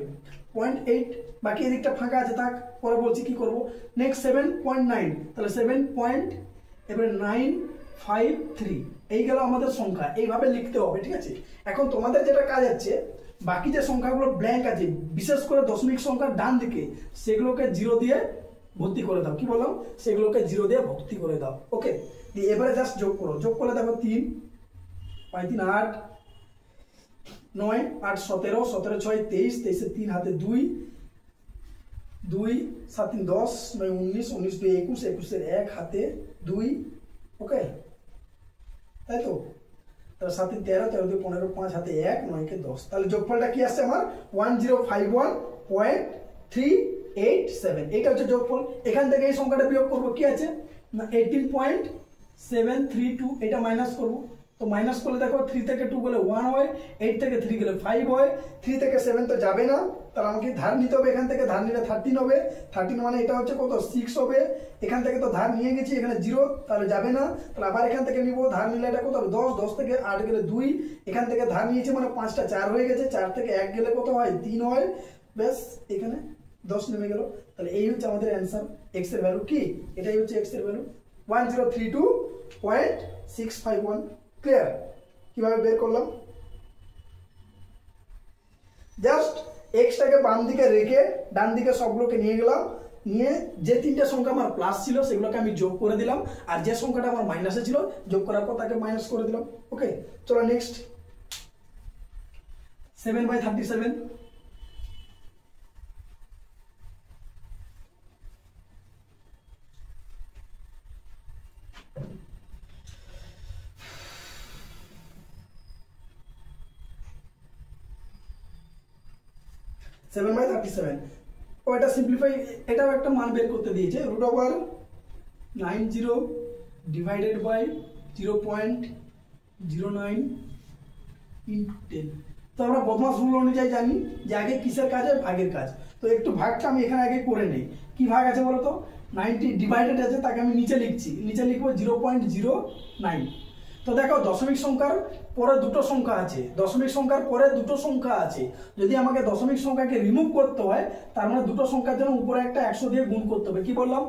0.8 বাকি এদিকটা ফাঁকা আছে, থাক, পরে বলছি কি করব। নেক্সট 7.9, তাহলে 7. এবারে 953 এই গেল আমাদের সংখ্যা। এইভাবে লিখতে হবে। ঠিক আছে, এখন তোমাদের যেটা কাজ আছে বাকি যে সংখ্যাগুলো ব্ল্যাঙ্ক আছে, বিশেষ করে দশমিক সংখ্যার ডান দিকে, সেগুলোকে 0 দিয়ে ভর্তি করে দাও। কি বললাম? সেগুলোকে 0 দিয়ে ভর্তি করে দাও। ওকে, দিয়ে এবারে জাস্ট যোগ করো। যোগ করলে দেখো 3 5 3 8 9 8 17 17 6 23 23 3 হাতে 2 2 7 3 10 9 19 19 2 21 21 1 হাতে 2। ওকে, তাই তো? তাহলে 7 3 13 13 2 15 5 হাতে 1 9 কে 10। তাহলে যোগফলটা কি আসছে আমার? 1051.387। এটা হচ্ছে যোগফল। এখান থেকে এই সংখ্যাটা বিয়োগ করবো, কি আছে না 18.732, এটা মাইনাস করবো। তো মাইনাস করলে দেখো 3 থেকে 2 গেলে 1 হয়, 8 থেকে 3 গেলে 5 হয়, 3 থেকে 7 তো যাবে না, তাহলে আমাকে ধার নিতে হবে, এখান থেকে ধার নিলে 13 হবে, 13 মানে এটা হচ্ছে কত 6 হবে, এখান থেকে তো ধার নিয়ে গেছি, এখানে 0 তাহলে যাবে না, তাহলে আবার এখান থেকে নিব, ধার নিলে এটা কত হবে 10, 10 থেকে 8 গেলে 2, এখান থেকে ধার নিয়েছি মানে 5টা 4 হয়ে গেছে, 4 থেকে 1 গেলে কত হয় 3 হয়, ব্যাস এখানে 10 নেমে গেল। তাহলে এই হচ্ছে আমাদের অ্যান্সার, এক্স এর ভ্যালু কি, এটাই হচ্ছে এক্স এর ভ্যালু 1032.651। ক্লিয়ার? কিভাবে বের করলাম, জাস্ট এক্সটাকে বাম দিকে রেখে ডান দিকে সবগুলোকে নিয়ে গেলাম, নিয়ে যে তিনটে সংখ্যা আমার প্লাস ছিল সেগুলোকে আমি যোগ করে দিলাম, আর যে সংখ্যাটা আমার মাইনাসে ছিল যোগ করার পর তাকে মাইনাস করে দিলাম। ওকে, চলো নেক্সট 7/37। ও এটা সিম্পলিফাই, এটাও একটা মান বের করতে দিয়েছে, √90 ডিভাইডেড বাই 0.09 ইন্টু 10। তো আমরা বদমাস রুল অনুযায়ী জানি যে আগে কিসের কাজ হয়, ভাগের কাজ। তো একটু ভাগটা আমি এখানে আগে করে নেই। কি ভাগ আছে বলো তো, 90 ডিভাইডেড আছে, তাকে আমি নিচে লিখছি, নিচে লিখবো 0.09। তো দেখো দশমিক সংখ্যার পরে দুটো সংখ্যা আছে, দশমিক সংখ্যার পরে দুটো সংখ্যা আছে, যদি আমাকে দশমিক সংখ্যাকে রিমুভ করতে হয় তার মানে দুটো সংখ্যার জন্য উপরে একটা 100 দিয়ে গুণ করতে হবে। কি বললাম,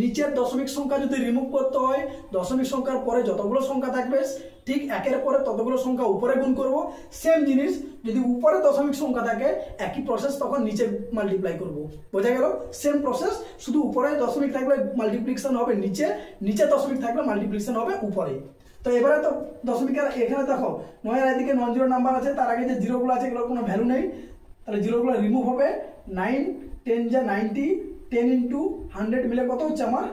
নিচের দশমিক সংখ্যা যদি রিমুভ করতে হয় দশমিক সংখ্যার পরে যতগুলো সংখ্যা থাকবে ঠিক একের পরে ততগুলো সংখ্যা উপরে গুণ করব। সেম জিনিস যদি উপরে দশমিক সংখ্যা থাকে একই প্রসেস, তখন নিচে মাল্টিপ্লাই করব। বোঝা গেল? সেম প্রসেস, শুধু উপরে দশমিক থাকলে মাল্টিপ্লিকেশন হবে নিচে, নিচে দশমিক থাকলে মাল্টিপ্লিকেশন হবে উপরে। তো এবারে তো দশমিকের এখানে দেখো 9 এর দিকে নন জিরো নাম্বার আছে, তার আগে যে জিরোগুলো আছে এগুলোর কোনো ভ্যালু নেই, তাহলে জিরোগুলো রিমুভ হবে। 9 10 যা 90, 10 ইন্টু 100 মিলে কত হচ্ছে আমার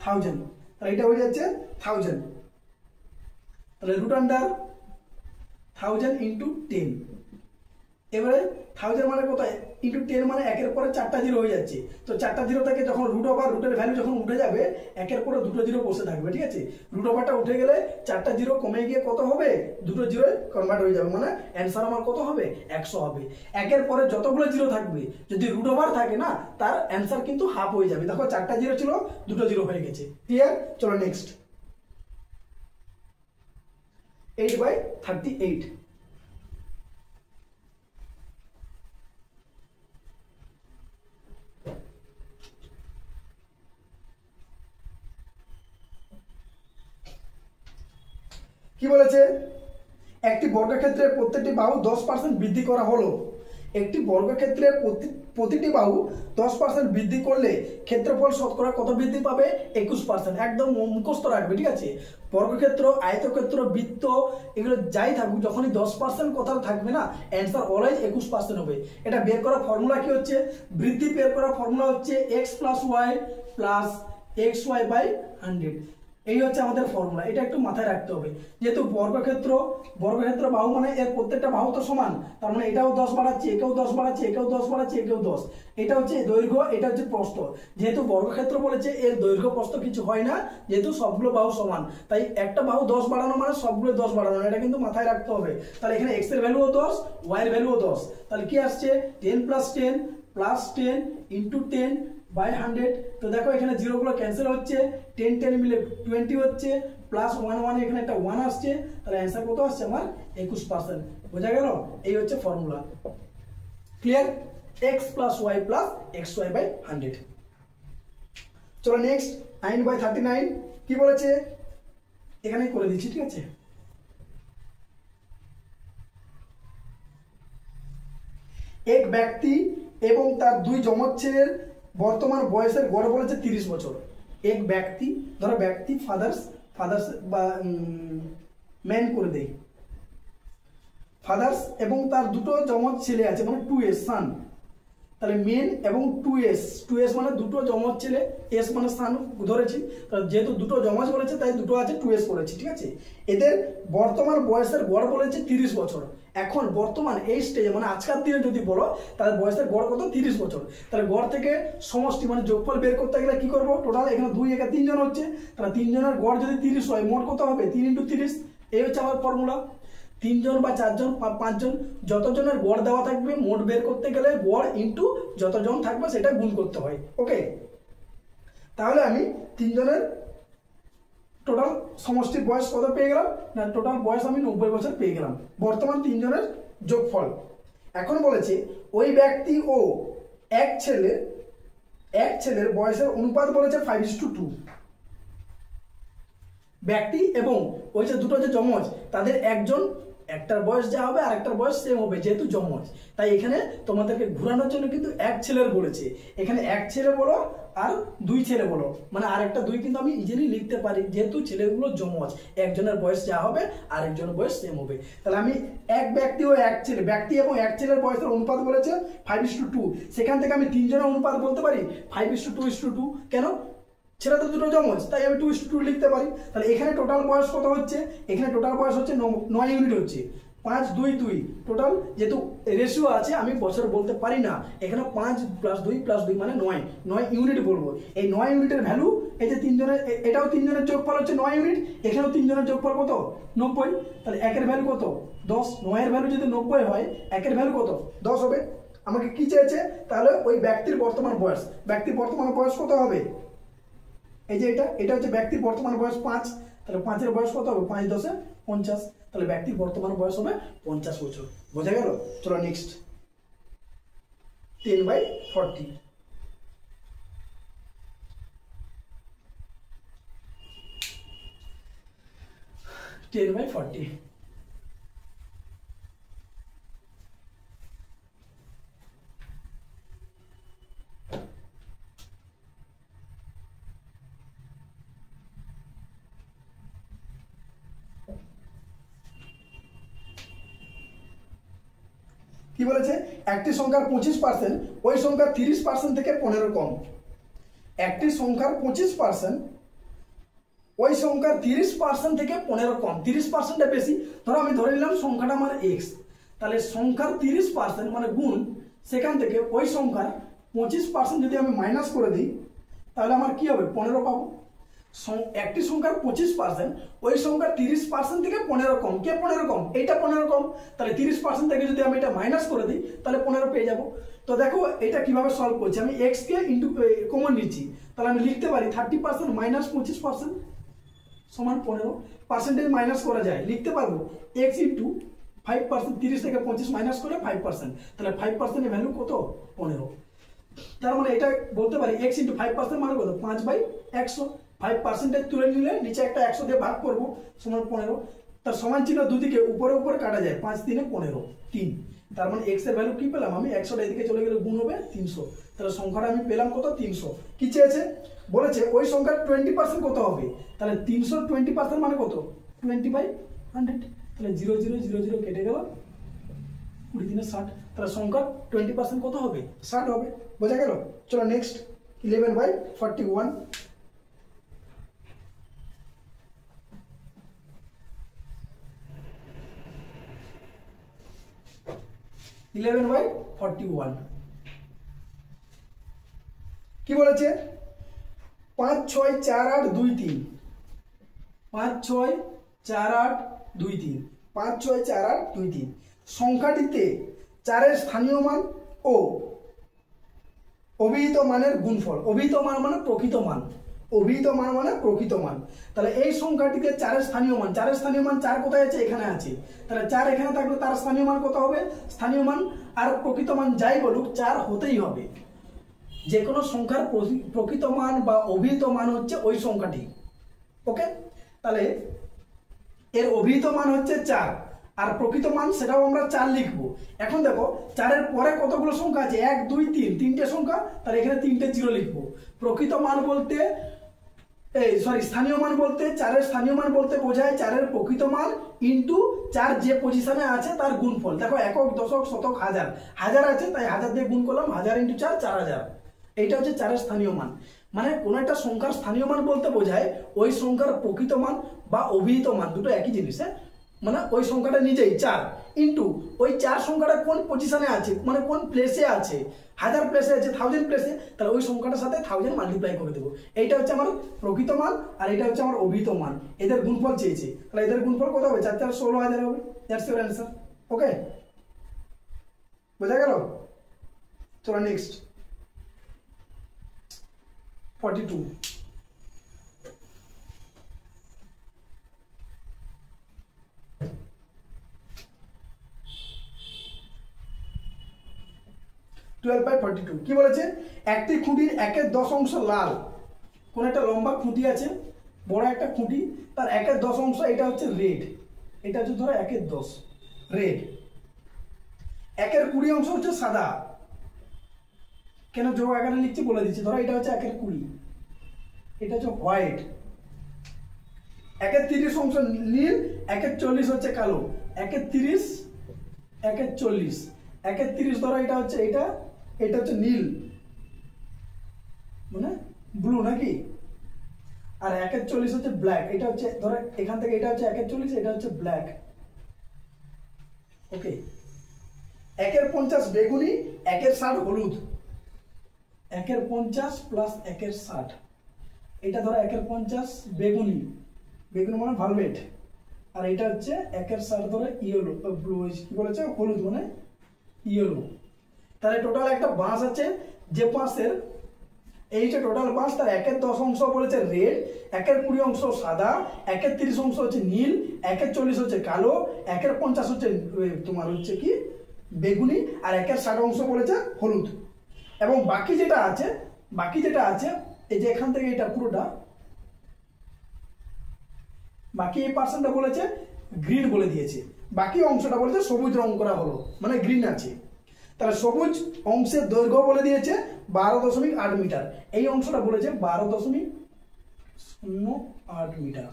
1000, তাহলে এটা হয়ে যাচ্ছে 1000। তাহলে √1000 ইন্টু 10, এবারে 1000 মানে কত ইন্টু 10 মানে একের পরে 4টা জিরো হয়ে যাচ্ছে। তো 4টা জিরো থেকে যখন রুটের ভ্যালু যখন উঠে যাবে একের পরে দুটো জিরো বসে থাকবে, ঠিক আছে? √টা উঠে গেলে 4টা জিরো কমে গিয়ে কত হবে, দুটো জিরোয় কনভার্ট হয়ে যাবে, মানে অ্যান্সার আমার কত হবে 100 হবে। একের পরে যতগুলো জিরো থাকবে যদি √ওভার থাকে না তার অ্যান্সার কিন্তু হাফ হয়ে যাবে। দেখো 4টা জিরো ছিল, দুটো জিরো হয়ে গেছে। ক্লিয়ার? চলো নেক্সট 8/38। কি বলেছে, একটি বর্গক্ষেত্রের প্রত্যেকটি বাহু 10% বৃদ্ধি করা হলো। একটি বর্গক্ষেত্রের প্রতিটি বাহু 10% বৃদ্ধি করলে ক্ষেত্রফল শতকরা কত বৃদ্ধি পাবে? 21%। একদম মুখস্থ রাখবে, ঠিক আছে? বর্গক্ষেত্র, আয়তক্ষেত্র, বৃত্ত এগুলো যাই থাকুক, যখনই 10% কোথাও থাকবে না অ্যান্সার অলওয়েজ 21% হবে। এটা বের করার ফর্মুলা কি হচ্ছে, বৃদ্ধি বের করার ফর্মুলা হচ্ছে x + y + xy/100। এই হচ্ছে আমাদের ফর্মুলা, এটা একটু মাথায় রাখতে হবে। যেহেতু বর্গক্ষেত্র বাহু মানে এর প্রত্যেকটা বাহু তো সমান, তার মানে এটাও 10 বাড়াচ্ছে, একেও 10 বাড়াচ্ছে, একেও 10 বাড়াচ্ছে, একেও 10। এটা হচ্ছে দৈর্ঘ্য, এটা হচ্ছে প্রস্থ। যেহেতু বর্গক্ষেত্র বলেছে এর দৈর্ঘ্য প্রস্থ কিছু হয় না, যেহেতু সবগুলো বাহু সমান, তাই একটা বাহু 10 বাড়ানো মানে সবগুলো 10 বাড়ানো, এটা কিন্তু মাথায় রাখতে হবে। তাহলে এখানে x এর ভ্যালুও 10, y এর ভ্যালুও 10, তাহলে কি আসছে 10 + 10 + 10 × 10/100। তো দেখো এখানে জিরোগুলো ক্যান্সেল হচ্ছে, 10 10 মিলে 20 হচ্ছে, +1 1 এখানে একটা 1 আসছে, তাহলে অ্যান্সার কত আসছে আমার 21%। বোঝা গেল? এই হচ্ছে formula. Clear? x + y + xy/100। চলো নেক্সট 9/39। কি বলেছে এখানে করে দিচ্ছি, ঠিক আছে? এক ব্যক্তি এবং তার দুই যমজ ছেলের বর্তমান বয়সের গড় বলেছে 30 বছর। এক ব্যক্তি, ধরো ব্যক্তি ফাদার্স বা ম্যান করে দেই, ফাদার্স এবং তার দুটো যমজ ছেলে আছে মানে 2s সান। তাহলে মেন এবং 2s মানে দুটো যমজ ছেলে, এস মানে সান ধরেছি, যেহেতু দুটো যমজ বলেছে তাই দুটো আছে 2s করেছি, ঠিক আছে? এদের বর্তমান বয়সের গড় বলেছে 30 বছর। এখন বর্তমান এই স্টেজে মানে আজকের দিনে যদি বলো তাহলে বয়সের গড় কত 30 বছর। তাহলে গড় থেকে সমষ্টি মানে যোগফল বের করতে গেলে কি করব, টোটাল এখানে 2 একা 3 জন হচ্ছে, তাহলে 3 জনের গড় যদি 30 হয় মোট কত হবে 3 × 30, এই হচ্ছে আমার ফর্মুলা। 3 জন বা 4 জন 5 জন যতজনের গড় দেওয়া থাকবে, মোট বের করতে গেলে গড় ইন্টু যতজন থাকবে সেটা গুণ করতে হয়। ওকে, তাহলে আমি 3 জনের টোটাল সমষ্টির বয়স কত পেয়ে গেলাম না, টোটাল বয়স আমি 90 বছর পেয়ে গেলাম। বর্তমান 3 জনের যোগফল। এখন বলেছে ওই ব্যক্তি ও এক ছেলের বয়সের অনুপাত বলেছে 5:2। ব্যক্তি এবং ওই যে দুটো যে যমজ, তাদের একটার বয়স যা হবে আর একটার বয়স সেম হবে, যেহেতু যমজ। তাই এখানে তোমাদেরকে ঘোরানোর জন্য কিন্তু এক ছেলের বলেছে, এখানে এক ছেলে বলো আর 2 ছেলে বলো, মানে আরেকটা 2 কিন্তু আমি ইজিলি লিখতে পারি, যেহেতু ছেলেগুলো যমজ, একজনের বয়স যা হবে আর একজনের বয়স সেম হবে। তাহলে আমি এক ব্যক্তি ও এক ছেলে, ব্যক্তি এবং এক ছেলের বয়সের অনুপাত বলেছে 5:2। সেখান থেকে আমি 3 জনের অনুপাত বলতে পারি 5:2:2। কেন? ছেলে তো দুটো যমজ, তাই আমি 2:2 লিখতে পারি। তাহলে এখানে টোটাল বয়স কত হচ্ছে? এখানে টোটাল বয়স হচ্ছে 9 ইউনিট হচ্ছে। 5 2 2 টোটাল, যেহেতু রেশিও আছে আমি বছর বলতে পারি না, এখানে 5 + 2 + 2 মানে 9 ইউনিট বলবো। এই 9 ইউনিটের ভ্যালু, এই যে 3 জনের, এটাও 3 জনের যোগফল হচ্ছে 9 ইউনিট, এখানেও 3 জনের যোগফল কত? 90। তাহলে একের ভ্যালু কত? 10। 9 এর ভ্যালু যদি 90 হয়, একের ভ্যালু কত? 10 হবে। আমাকে কি চেয়েছে? তাহলে ওই ব্যক্তির বর্তমান বয়স, ব্যক্তির বর্তমান বয়স কত হবে? এই যে এটা হচ্ছে ব্যক্তির বর্তমান বয়স 5। তাহলে 5 এর বয়স কত হবে? 5 × 10 = 50। তাহলে ব্যক্তির বর্তমান বয়স হবে 50 বছর। বোঝা গেল? চলো নেক্সট, 10/40। কি বলেছে? একটি সংখ্যার 25% ওই সংখ্যার 30% থেকে 15 কম। একটি সংখ্যার 25% ওই সংখ্যার 30% থেকে 15 কম। 30% বেশি, ধরো আমি ধরে নিলাম সংখ্যাটা আমার x, তাহলে সংখ্যার 30% মানে গুণ, সেখান থেকে ওই সংখ্যার 25% যদি আমি মাইনাস করে দিই, তাহলে আমার কি হবে? 15 পাবো। একটি সংখ্যার 25% ওই সংখ্যার 30% থেকে 15 কম। কে 15 কম? এইটা 15 কম। তাহলে 30% থেকে যদি আমি এটা মাইনাস করে দিই, তাহলে 15 পেয়ে যাবো। তো দেখো এটা কিভাবে সলভ করছি, আমি x কে ইন্টু কমন নিচ্ছি, তাহলে আমি লিখতে পারি 30% - 25% সমান 15। পার্সেন্টেজ মাইনাস করা যায়, লিখতে পারবো x * 5%। 30 থেকে 25 মাইনাস করে 5%, তাহলে 5% এর ভ্যালু কত? 15। তার মানে এটা বলতে পারি x * 5% মানে কত? 5/100। 5% তুলে নিলে নিচে একটা 100 দিয়ে ভাগ করবো, সমান 15। তার সমান চিহ্ন দুদিকে উপরে উপরে কাটা যায়, 5 × 3 = 15 3। তার মানে x এর ভ্যালু কি পেলাম আমি? 100 এদিকে চলে গেলে গুণ হবে 300। তাহলে সংখ্যাটা আমি পেলাম কত? 300। কি চেয়েছে? বলেছে ওই সংখ্যার 20% কত হবে? তাহলে 300 20% মানে কত? 20/100। তাহলে 0 0 0 0 কেটে গেল, 20 × 3 = 60। তাহলে সংখ্যার 20% কত হবে? 60 হবে। বোঝা গেল? চলো নেক্সট, 11/41। 11/41 কি বলেছে? 5 6 4 8 2 3। 5 6 4 8 2 3। 5 6 4 8 2 3 সংখ্যাটিতে 4 এর স্থানীয় মান ও অভিহিত মানের গুণফল। অভিহিত মান মানে প্রকৃত মান, অভিহিত মান মানে প্রকৃত মান। তাহলে এই সংখ্যাটিতে 4 এর স্থানীয় মান, 4 এর স্থানীয় মান 4 কোথায় আছে? এখানে আছে। তাহলে 4 এখানে থাকলে তার স্থানীয় মান কত হবে? স্থানীয় মান আর প্রকৃত মান যাই বলুক 4 হতেই হবে। যে কোনো সংখ্যার প্রকৃত মান বা অভিহিত মান হচ্ছে ওই সংখ্যাটি। ওকে, তাহলে এর অভিহিত মান হচ্ছে 4 আর প্রকৃত মান সেটাও আমরা 4 লিখবো। এখন দেখো 4 এর পরে কতগুলো সংখ্যা আছে? 1 2 3, তিনটে সংখ্যা, তাহলে এখানে 3টে 0 লিখবো। প্রকৃত মান বলতে স্থানীয় মান বলতে 4 এর স্থানীয় মান বলতে বোঝায় 4 এর প্রকৃত মান ইন্টু 4 যে পজিশনে আছে তার গুণফল। দেখো একক দশক শতক হাজার, হাজার আছে তাই 1000 দিয়ে গুণ করলাম, 1000 × 4 4000। এইটা হচ্ছে 4 এর স্থানীয় মান। মানে কোন একটা সংখ্যার স্থানীয় মান বলতে বোঝায় ওই সংখ্যার প্রকৃত মান বা অভিহিত মান, দুটো একই জিনিস। মানে ওই সংখ্যাটা নিজেই 4 ইন্টু ওই 4 সংখ্যাটা কোন পজিশনে আছে, মানে কোন প্লেসে আছে, 1000 প্লেসে আছে, 1000 প্লেসে, তাহলে ওই সংখ্যাটার সাথে 1000 মাল্টিপ্লাই করে দেবো। এইটা হচ্ছে আমার প্রকৃত মান আর এটা হচ্ছে আমার অভিহিত মান। এদের গুণফল চেয়েছে, তাহলে এদের গুণফল কত হবে? 4 4 16,000 হবে। That's your answer. ওকে, বোঝা গেল? চলো নেক্সট 42। 12/42 কি বলেছে? একটি খুঁটির 1/10 অংশ লাল, কোন একটা লম্বা খুঁটি আছে, বড় একটা খুঁটি, তার 1/10 অংশ এটা হচ্ছে রেড, এটা হচ্ছে ধরো 1/10 রেড, 1/20 অংশ হচ্ছে সাদা। কেন যোগ আকারে লিখছি বলে দিচ্ছি। ধরো এটা হচ্ছে 1/20, এটা হচ্ছে হোয়াইট, 1/30 অংশ নীল, 1/40 হচ্ছে কালো, 1/30 1/40 1/30 ধরো এটা হচ্ছে এটা হচ্ছে নীল মানে ব্লু নাকি, আর 1/40 হচ্ছে ব্ল্যাক, এটা হচ্ছে ধরো এখান থেকে এটা হচ্ছে 1/40, এটা হচ্ছে ব্ল্যাক। ওকে, 1/50 বেগুনি, 1/60 হলুদ, 1/50 প্লাস 1/60, এটা ধরো 1/50 বেগুনি, বেগুনি মানে ভালভেট, আর এটা হচ্ছে 1/60 ধরো ইয়েলো ব্লু, কি বলেছে হলুদ মানে ইয়েলো। তাহলে টোটাল একটা বাঁশ আছে, যে বাঁশের এইটা টোটাল বাঁশ, তার 1/10 অংশ বলেছে রেড, 1/20 অংশ সাদা, 1/30 অংশ হচ্ছে নীল, 1/40 হচ্ছে কালো, 1/50 হচ্ছে তোমার হচ্ছে কি বেগুনি, আর 1/60 অংশ বলেছে হলুদ। এবং বাকি যেটা আছে এই যে এখান থেকে এটা পুরোটা, বাকি এই পার্সেন্টটা বলেছে গ্রিন বলে দিয়েছে, বাকি অংশটা বলেছে সবুজ রং করা হলো মানে গ্রিন আছে। তাহলে সবুজ অংশের দৈর্ঘ্য বলে দিয়েছে 12.8 মিটার, এই অংশটা বলেছে 12.08 মিটার,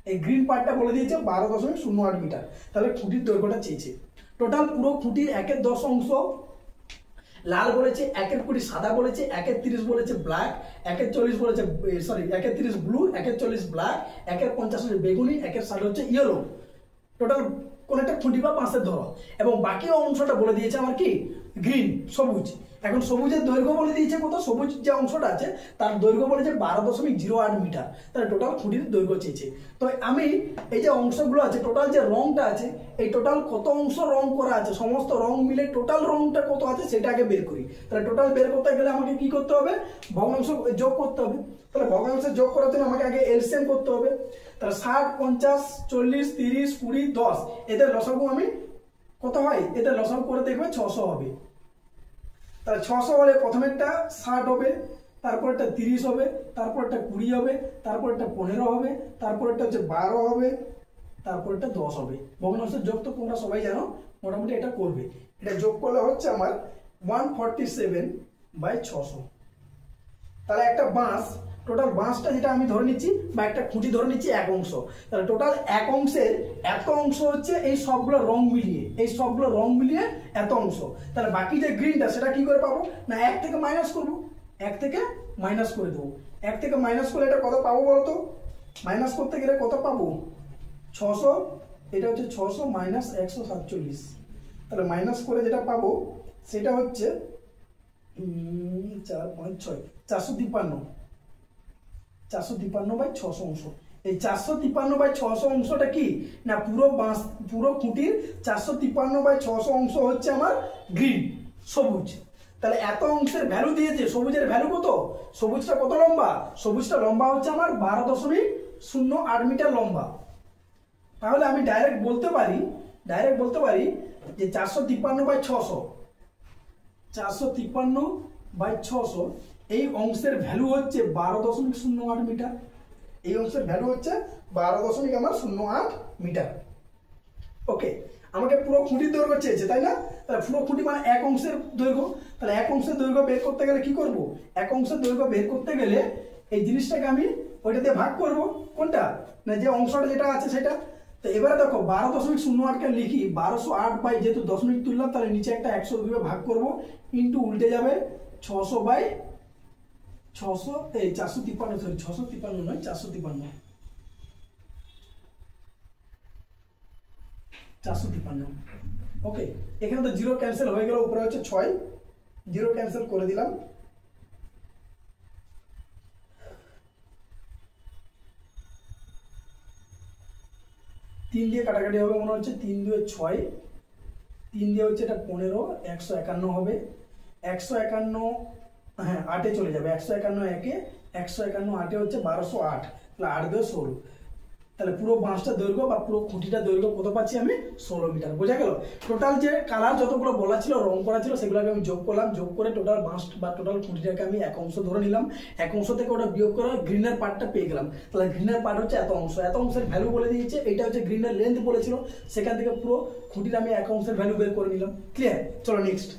এই গ্রিন পার্টটা বলে দিয়েছে 12.08 মিটার। তাহলে খুঁটির দৈর্ঘ্যটা চেয়েছে। টোটাল পুরো খুঁটির 1/10 অংশ লাল বলেছে, 1/20 সাদা বলেছে, 1/30 বলেছে ব্ল্যাক, 1/40 বলেছে 1/30 ব্লু, 1/40 ব্ল্যাক, 1/50 হচ্ছে বেগুনি, 1/60 হচ্ছে ইয়েলো। টোটাল কোন একটা খুঁটি বা পাঁচের ধরো, এবং বাকি অংশটা বলে দিয়েছে আমার কি গ্রিন সবুজ। এখন সবুজের দৈর্ঘ্য বলে দিয়েছে কত, সবুজ যে অংশটা আছে তার দৈর্ঘ্য বলেছে 12.08 মিটার, তাহলে টোটাল খুঁটির দৈর্ঘ্য চেয়েছে। তো আমি এই যে অংশগুলো আছে, টোটাল যে রংটা আছে, এই টোটাল কত অংশ রং করা আছে, সমস্ত রং মিলে টোটাল রংটা কত আছে সেটা আগে বের করি। তাহলে টোটাল বের করতে গেলে আমাকে কি করতে হবে, ভগ্নাংশ যোগ করতে হবে। তাহলে ভগ্নাংশ যোগ করার জন্য আমাকে আগে এলসিএম করতে হবে। তাহলে 60, 50, 40, 30, 20, 10 এদের লসাগু আমি কত হয়, এদের লসাগু করে দেখবে 600 হবে। তাহলে 600 হলে প্রথমেরটা 60 হবে, তারপরটা 30 হবে, তারপরটা 20 হবে, তারপরটা 15 হবে, তারপরটা হচ্ছে 12 হবে, তারপরটা 10 হবে। ভগ্নাংশের যোগ তো তোমরা সবাই জানো, মোটামুটি এটা করবে। এটা যোগ করলে হচ্ছে আমার 147/600। তাহলে একটা বাঁশ, টোটাল বাঁশটা যেটা আমি ধরে নিচ্ছি বা একটা খুঁটি ধরে নিচ্ছি 1 অংশ, তাহলে টোটাল 1 অংশের এত অংশ হচ্ছে এই সবগুলো রং মিলিয়ে, এত অংশ। তাহলে বাকি যে গ্রিনটা সেটা কি করে পাবো না, 1 থেকে মাইনাস করবো, 1 থেকে মাইনাস করে দেবো। 1 থেকে মাইনাস করলে এটা কত পাবো বলতো, মাইনাস করতে গেলে কত পাবো 600, এটা হচ্ছে 600 মাইনাস 147, তাহলে মাইনাস করে যেটা পাবো সেটা হচ্ছে 4, 5, 6 453/600 অংশ। এই 453/600 অংশটা কি না পুরো খুঁটির 453/600 অংশ হচ্ছে আমার গ্রিন সবুজ। তাহলে এত অংশের ভ্যালু দিয়েছে, সবুজের ভ্যালু কত, সবুজটা কত লম্বা, সবুজটা লম্বা হচ্ছে আমার 12.08 মিটার লম্বা। তাহলে আমি ডাইরেক্ট বলতে পারি যে 453/600 এই অংশের ভ্যালু হচ্ছে 12.08 মিটার, এই অংশের ভ্যালু হচ্ছে 12.08 মিটার। ওকে, আমাকে পুরো খুঁটির দৈর্ঘ্য চেয়েছে তাই না, তাহলে পুরো খুঁটি মানে 1 অংশের দৈর্ঘ্য। তাহলে 1 অংশের দৈর্ঘ্য বের করতে গেলে কি করব, 1 অংশের দৈর্ঘ্য বের করতে গেলে এই জিনিসটাকে আমি ওইটা দিয়ে ভাগ করব, কোনটা না যে অংশটা যেটা আছে সেটা। তো এবারে দেখো 12.08কে লিখি 1208 যেহেতু দশমিক তুললাম, তাহলে নিচে একটা 100 দিয়ে ভাগ করব, ইন্টু উল্টে যাবে 600/600, এই 453, 653 নয় 453, 453। ওকে, এখানে তো 0 ক্যান্সেল হয়ে গেল, উপরে হচ্ছে 6, 0 ক্যান্সেল করে দিলাম। তিন দিয়ে কাটাকাটি হবে মনে হচ্ছে, 3 2 6, 3 দিয়ে হচ্ছে এটা 15, 151 হবে, 151, হ্যাঁ 8-এ চলে যাবে, 151 1-এ, 151 8-এ হচ্ছে 1208, তাহলে 8 2 16, তাহলে পুরো বাঁশটা দৈর্ঘ্য বা পুরো খুঁটিটা দৈর্ঘ্য কত পাচ্ছি আমি? 16 মিটার। বোঝা গেল? টোটাল যে কালার যতগুলো বলা ছিল, রং করা ছিল, সেগুলোকে আমি যোগ করলাম, যোগ করে টোটাল বাঁশ বা টোটাল খুঁটিটাকে আমি এক অংশ ধরে নিলাম, এক অংশ থেকে ওটা বিয়োগ করে গ্রিনের পার্টটা পেয়ে গেলাম। তাহলে গ্রিনের পার্ট হচ্ছে এত অংশ, এত অংশের ভ্যালু বলে দিয়েছে, এটা হচ্ছে গ্রিনের লেন্থ বলেছিল, সেখান থেকে পুরো খুঁটির আমি এক অংশের ভ্যালু বের করে নিলাম। ক্লিয়ার? চলো নেক্সট,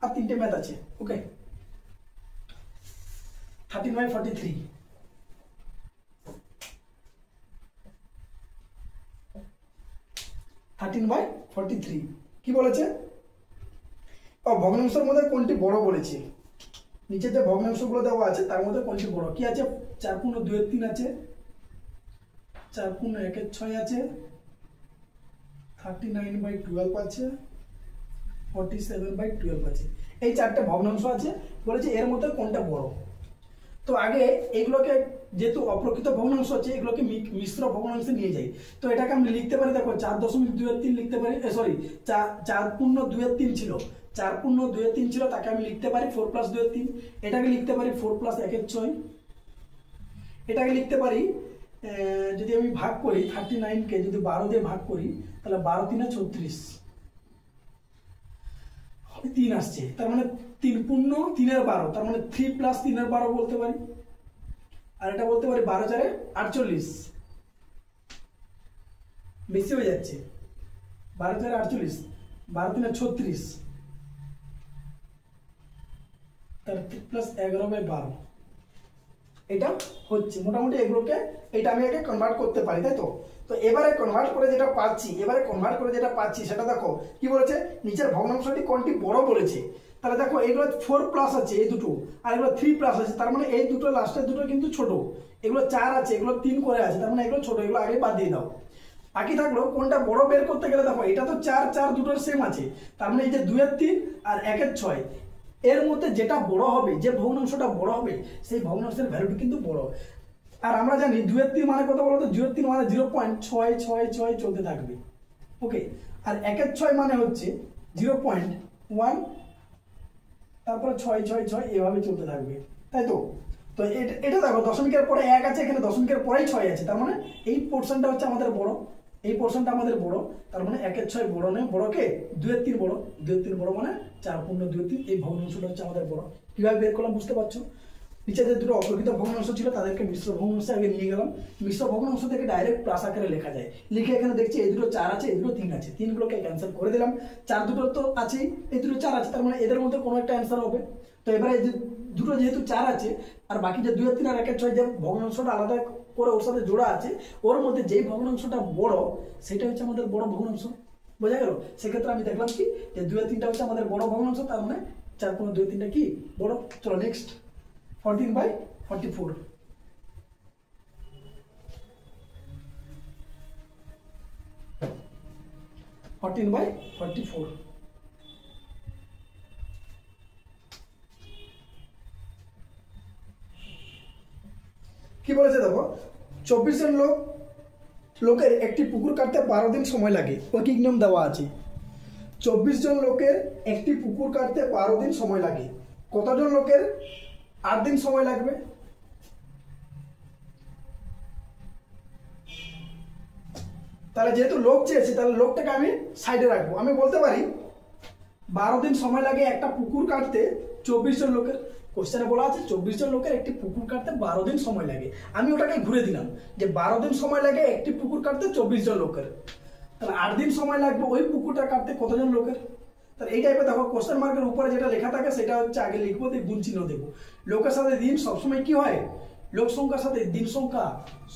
আর 3টে ম্যাথ আছে। ওকে, 13/43, 13/43 কি বলেছে? ভগ্নাংশের মধ্যে কোনটি বড় বলেছে। নিচে যে ভগ্নাংশগুলো দেওয়া আছে তার মধ্যে কোনটি বড়? কি আছে? 4.2-3 আছে, 4.1-6 আছে, 39/12 আছে, 47/12 আছে। এই 4টে ভগ্নাংশ আছে, বলেছে এর মধ্যে কোনটা বড়। তো আগে এগুলোকে, যেহেতু অপ্রকৃত ভগ্নাংশ আছে, এগুলোকে মিশ্র ভগ্নাংশে নিয়ে যাই। তো এটাকে আমি লিখতে পারি, দেখো 4.2-3 লিখতে পারি, সরি 4.2-3 ছিল, 4.2-3 ছিল, তাকে আমি লিখতে পারি 4 + 2-3, এটাকে লিখতে পারি 4 + 1-6, এটাকে লিখতে পারি, যদি আমি ভাগ করি 39কে যদি 12 দিয়ে ভাগ করি, তাহলে 12 3 36, 3 আসছে, তার মানে 3.3/12, তার মানে 3 + 3/12 বলতে পারি। আর এটা বলতে পারি 12 4 48, বেশি হয়ে যাচ্ছে, 12 4 48, 12 3 36, তার 3 + 11/12, এটা হচ্ছে মোটামুটি এগুলোকে, এটা আমি আগে কনভার্ট করতে পারি, তাই তো? তো এবারে কনভার্ট করে যেটা পাচ্ছি, সেটা দেখো কি বলেছে, নিচের ভগ্নাংশটি কোনটি বড় বলেছে। তাহলে দেখো এগুলো 4+ আছে এই দুটো, আর এগুলো 3+ আছে, তার মানে এই দুটো লাস্টের দুটো কিন্তু ছোট, এগুলো 4 আছে, এগুলো 3 করে আছে, তার মানে এগুলো ছোট, এগুলো আগে বাদ দিয়ে দাও। বাকি থাকলো কোনটা বড় বের করতে গেলে, দেখো এটা তো 4 4 দুটোর সেম আছে, তার মানে এই যে 2-3 আর 1-6, এর মধ্যে যেটা বড় হবে, যে ভগ্নাংশটা বড় হবে, সেই ভগ্নাংশের ভ্যালুটি কিন্তু বড়। আর আমরা জানি 2-3 মানে কত বলতো? 2-3 মানে 0.666 চলতে থাকবে। ওকে, আর 1-6 মানে হচ্ছে 0.1, তারপরে 666 এভাবে চলতে থাকবে, তাই তো? তো এটা দেখো দশমিকের পরে 1 আছে, এখানে দশমিকের পরেই 6 আছে, তার মানে এই পোর্শনটা হচ্ছে আমাদের বড়, এই পোর্শনটা আমাদের বড়, তার মানে 1-6 বড় নয়, বড় কে? 2-3 বড়, 2-3 বড় মানে 4.2-3, এই ভগ্নাংশটা হচ্ছে আমাদের বড়। কিভাবে বের করলাম বুঝতে পারছো? নিচে যে দুটো অপ্রকৃত ভগ্নাংশ ছিল তাদেরকে মিশ্র ভগ্নাংশে আগে নিয়ে গেলাম, মিশ্র ভগ্নাংশ থেকে ডাইরেক্ট প্লাস আকারে লেখা যায়, লিখে এখানে দেখছি এই দুটো 4 আছে, এই দুটো 3 আছে, 3গুলোকে ক্যান্সেল করে দিলাম, 4 দুটো তো আছেই, এই দুটো 4 আছে, তার মানে এদের মধ্যে কোনো একটা অ্যান্সার হবে। তো এবারে এই দুটো যেহেতু 4 আছে, আর বাকি যে 2-3 আর 1-6 যে ভগ্নাংশটা আলাদা করে ওর সাথে জোড়া আছে, ওর মধ্যে যেই ভগ্নাংশটা বড় সেটা হচ্ছে আমাদের বড় ভগ্নাংশ। বোঝা গেল? সেক্ষেত্রে আমি দেখলাম কি, যে 2-3টা হচ্ছে আমাদের বড় ভগ্নাংশ, তার মানে 4.2-3টা কি বড়। চলো নেক্সট, 14/44, কি বলেছে দেখো, 24 জন লোকের একটি পুকুর কাটতে 12 দিন সময় লাগে। কি নিয়ম দেওয়া আছে? 24 জন লোকের একটি পুকুর কাটতে 12 দিন সময় লাগে, কতজন লোকের 8 দিন সময় লাগবে? তাহলে যেহেতু লোক চেয়েছি, তাহলে লোকটাকে আমি সাইডে রাখবো, আমি বলতে পারি 12 দিন সময় লাগে একটা পুকুর কাটতে 24 জন লোকের। কোশ্চেনে বলা আছে 24 জন লোকের একটি পুকুর কাটতে 12 দিন সময় লাগে, আমি ওটাকে ঘুরে দিলাম যে 12 দিন সময় লাগে একটি পুকুর কাটতে 24 জন লোকের, তাহলে 8 দিন সময় লাগবে ওই পুকুরটা কাটতে কতজন লোকের। তাহলে এই টাইপের দেখো কোশ্চেন মার্কের উপরে যেটা লেখা থাকে সেটা হচ্ছে আগে লিখবো, দিয়ে গুণ চিহ্ন দেবো। লোকের সাথে দিন সবসময় কি হয়, লোক সংখ্যার সাথে দিন সংখ্যা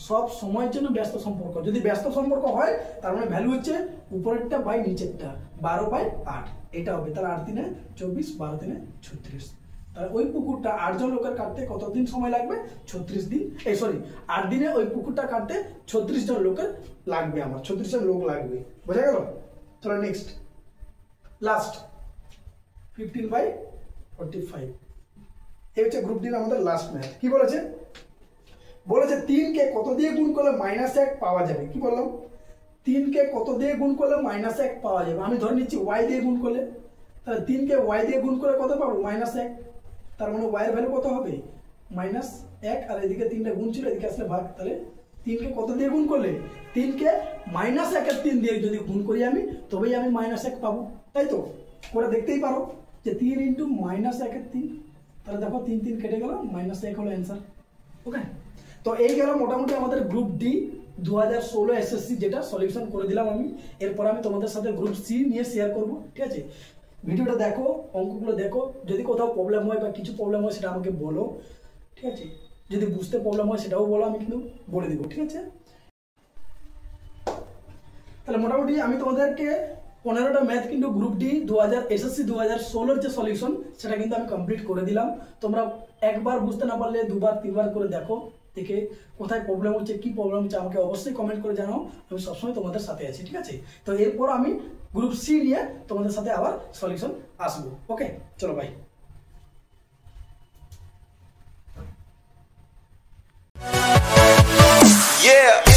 সব সময়ের জন্য ব্যস্ত সম্পর্ক। যদি ব্যস্ত সম্পর্ক হয় তার মানে ভ্যালু হচ্ছে উপরেরটা বাই নিচেরটা, 12/8 এটা হবে। তাহলে 8 3 24, 12 3 36। তাহলে ওই পুকুরটা 8 জন লোকের কাটতে কতদিন সময় লাগবে? 36 দিন, 8 দিনে ওই পুকুরটা কাটতে 36 জন লোকের লাগবে, আমার 36 জন লোক লাগবে। বোঝা গেল? চলো নেক্সট, লাস্ট 15/45। এই হচ্ছে গ্রুপ ডির আমাদের লাস্ট ম্যাথ। কি বলেছে? বলেছে 3 কে কত দিয়ে গুণ করলে -1 পাওয়া যাবে। কি বললাম? 3 কে কত দিয়ে গুণ করলে -1 পাওয়া যাবে। আমি ধরে নিচ্ছি y দিয়ে গুণ করলে, তাহলে 3 কে y দিয়ে গুণ করে কত পাবো? -1। তার মানে y এর ভ্যালু কত হবে? -1, আর এদিকে 3টা গুণ ছিল, এদিকে আসলে ভাগ। তাহলে 3 কে কত দিয়ে গুণ করলে? 3 কে -1 এর 3 দিয়ে যদি গুণ করি আমি, তবেই আমি -1 পাবো, তাই তো? করে দেখতেই পারো যে 3 × -1 এর 3, তাহলে দেখো 3 3 কেটে গেল, -1 হলো অ্যান্সার। ওকে, তো এই গেল মোটামুটি আমাদের গ্রুপ ডি 2016 এসএসসি, যেটা সলিউশন করে দিলাম আমি। এরপর আমি তোমাদের সাথে গ্রুপ সি নিয়ে শেয়ার করব, ঠিক আছে? ভিডিওটা দেখো, অঙ্কগুলো দেখো, যদি কোথাও প্রবলেম হয় বা কিছু প্রবলেম হয় সেটা আমাকে বলো, ঠিক আছে? যদি বুঝতে প্রবলেম হয় সেটাও বলো, আমি কিন্তু বলে দেবো, ঠিক আছে? তাহলে মোটামুটি আমি তোমাদেরকে 15টা ম্যাথ কিন্তু গ্রুপ ডি এসএসসি 2016 যে সলিউশন, সেটা কিন্তু আমি কমপ্লিট করে দিলাম। তোমরা একবার বুঝতে না পারলে 2বার 3বার করে দেখো, দেখে কোথায় প্রবলেম হচ্ছে, কি প্রবলেম হচ্ছে আমাকে অবশ্যই কমেন্ট করে জানাও। আমি সবসময় তোমাদের সাথে আছি, ঠিক আছে? তো এরপর আমি গ্রুপ সি নিয়ে তোমাদের সাথে আবার সলিউশন আসবো। ওকে, চলো বাই। Yeah.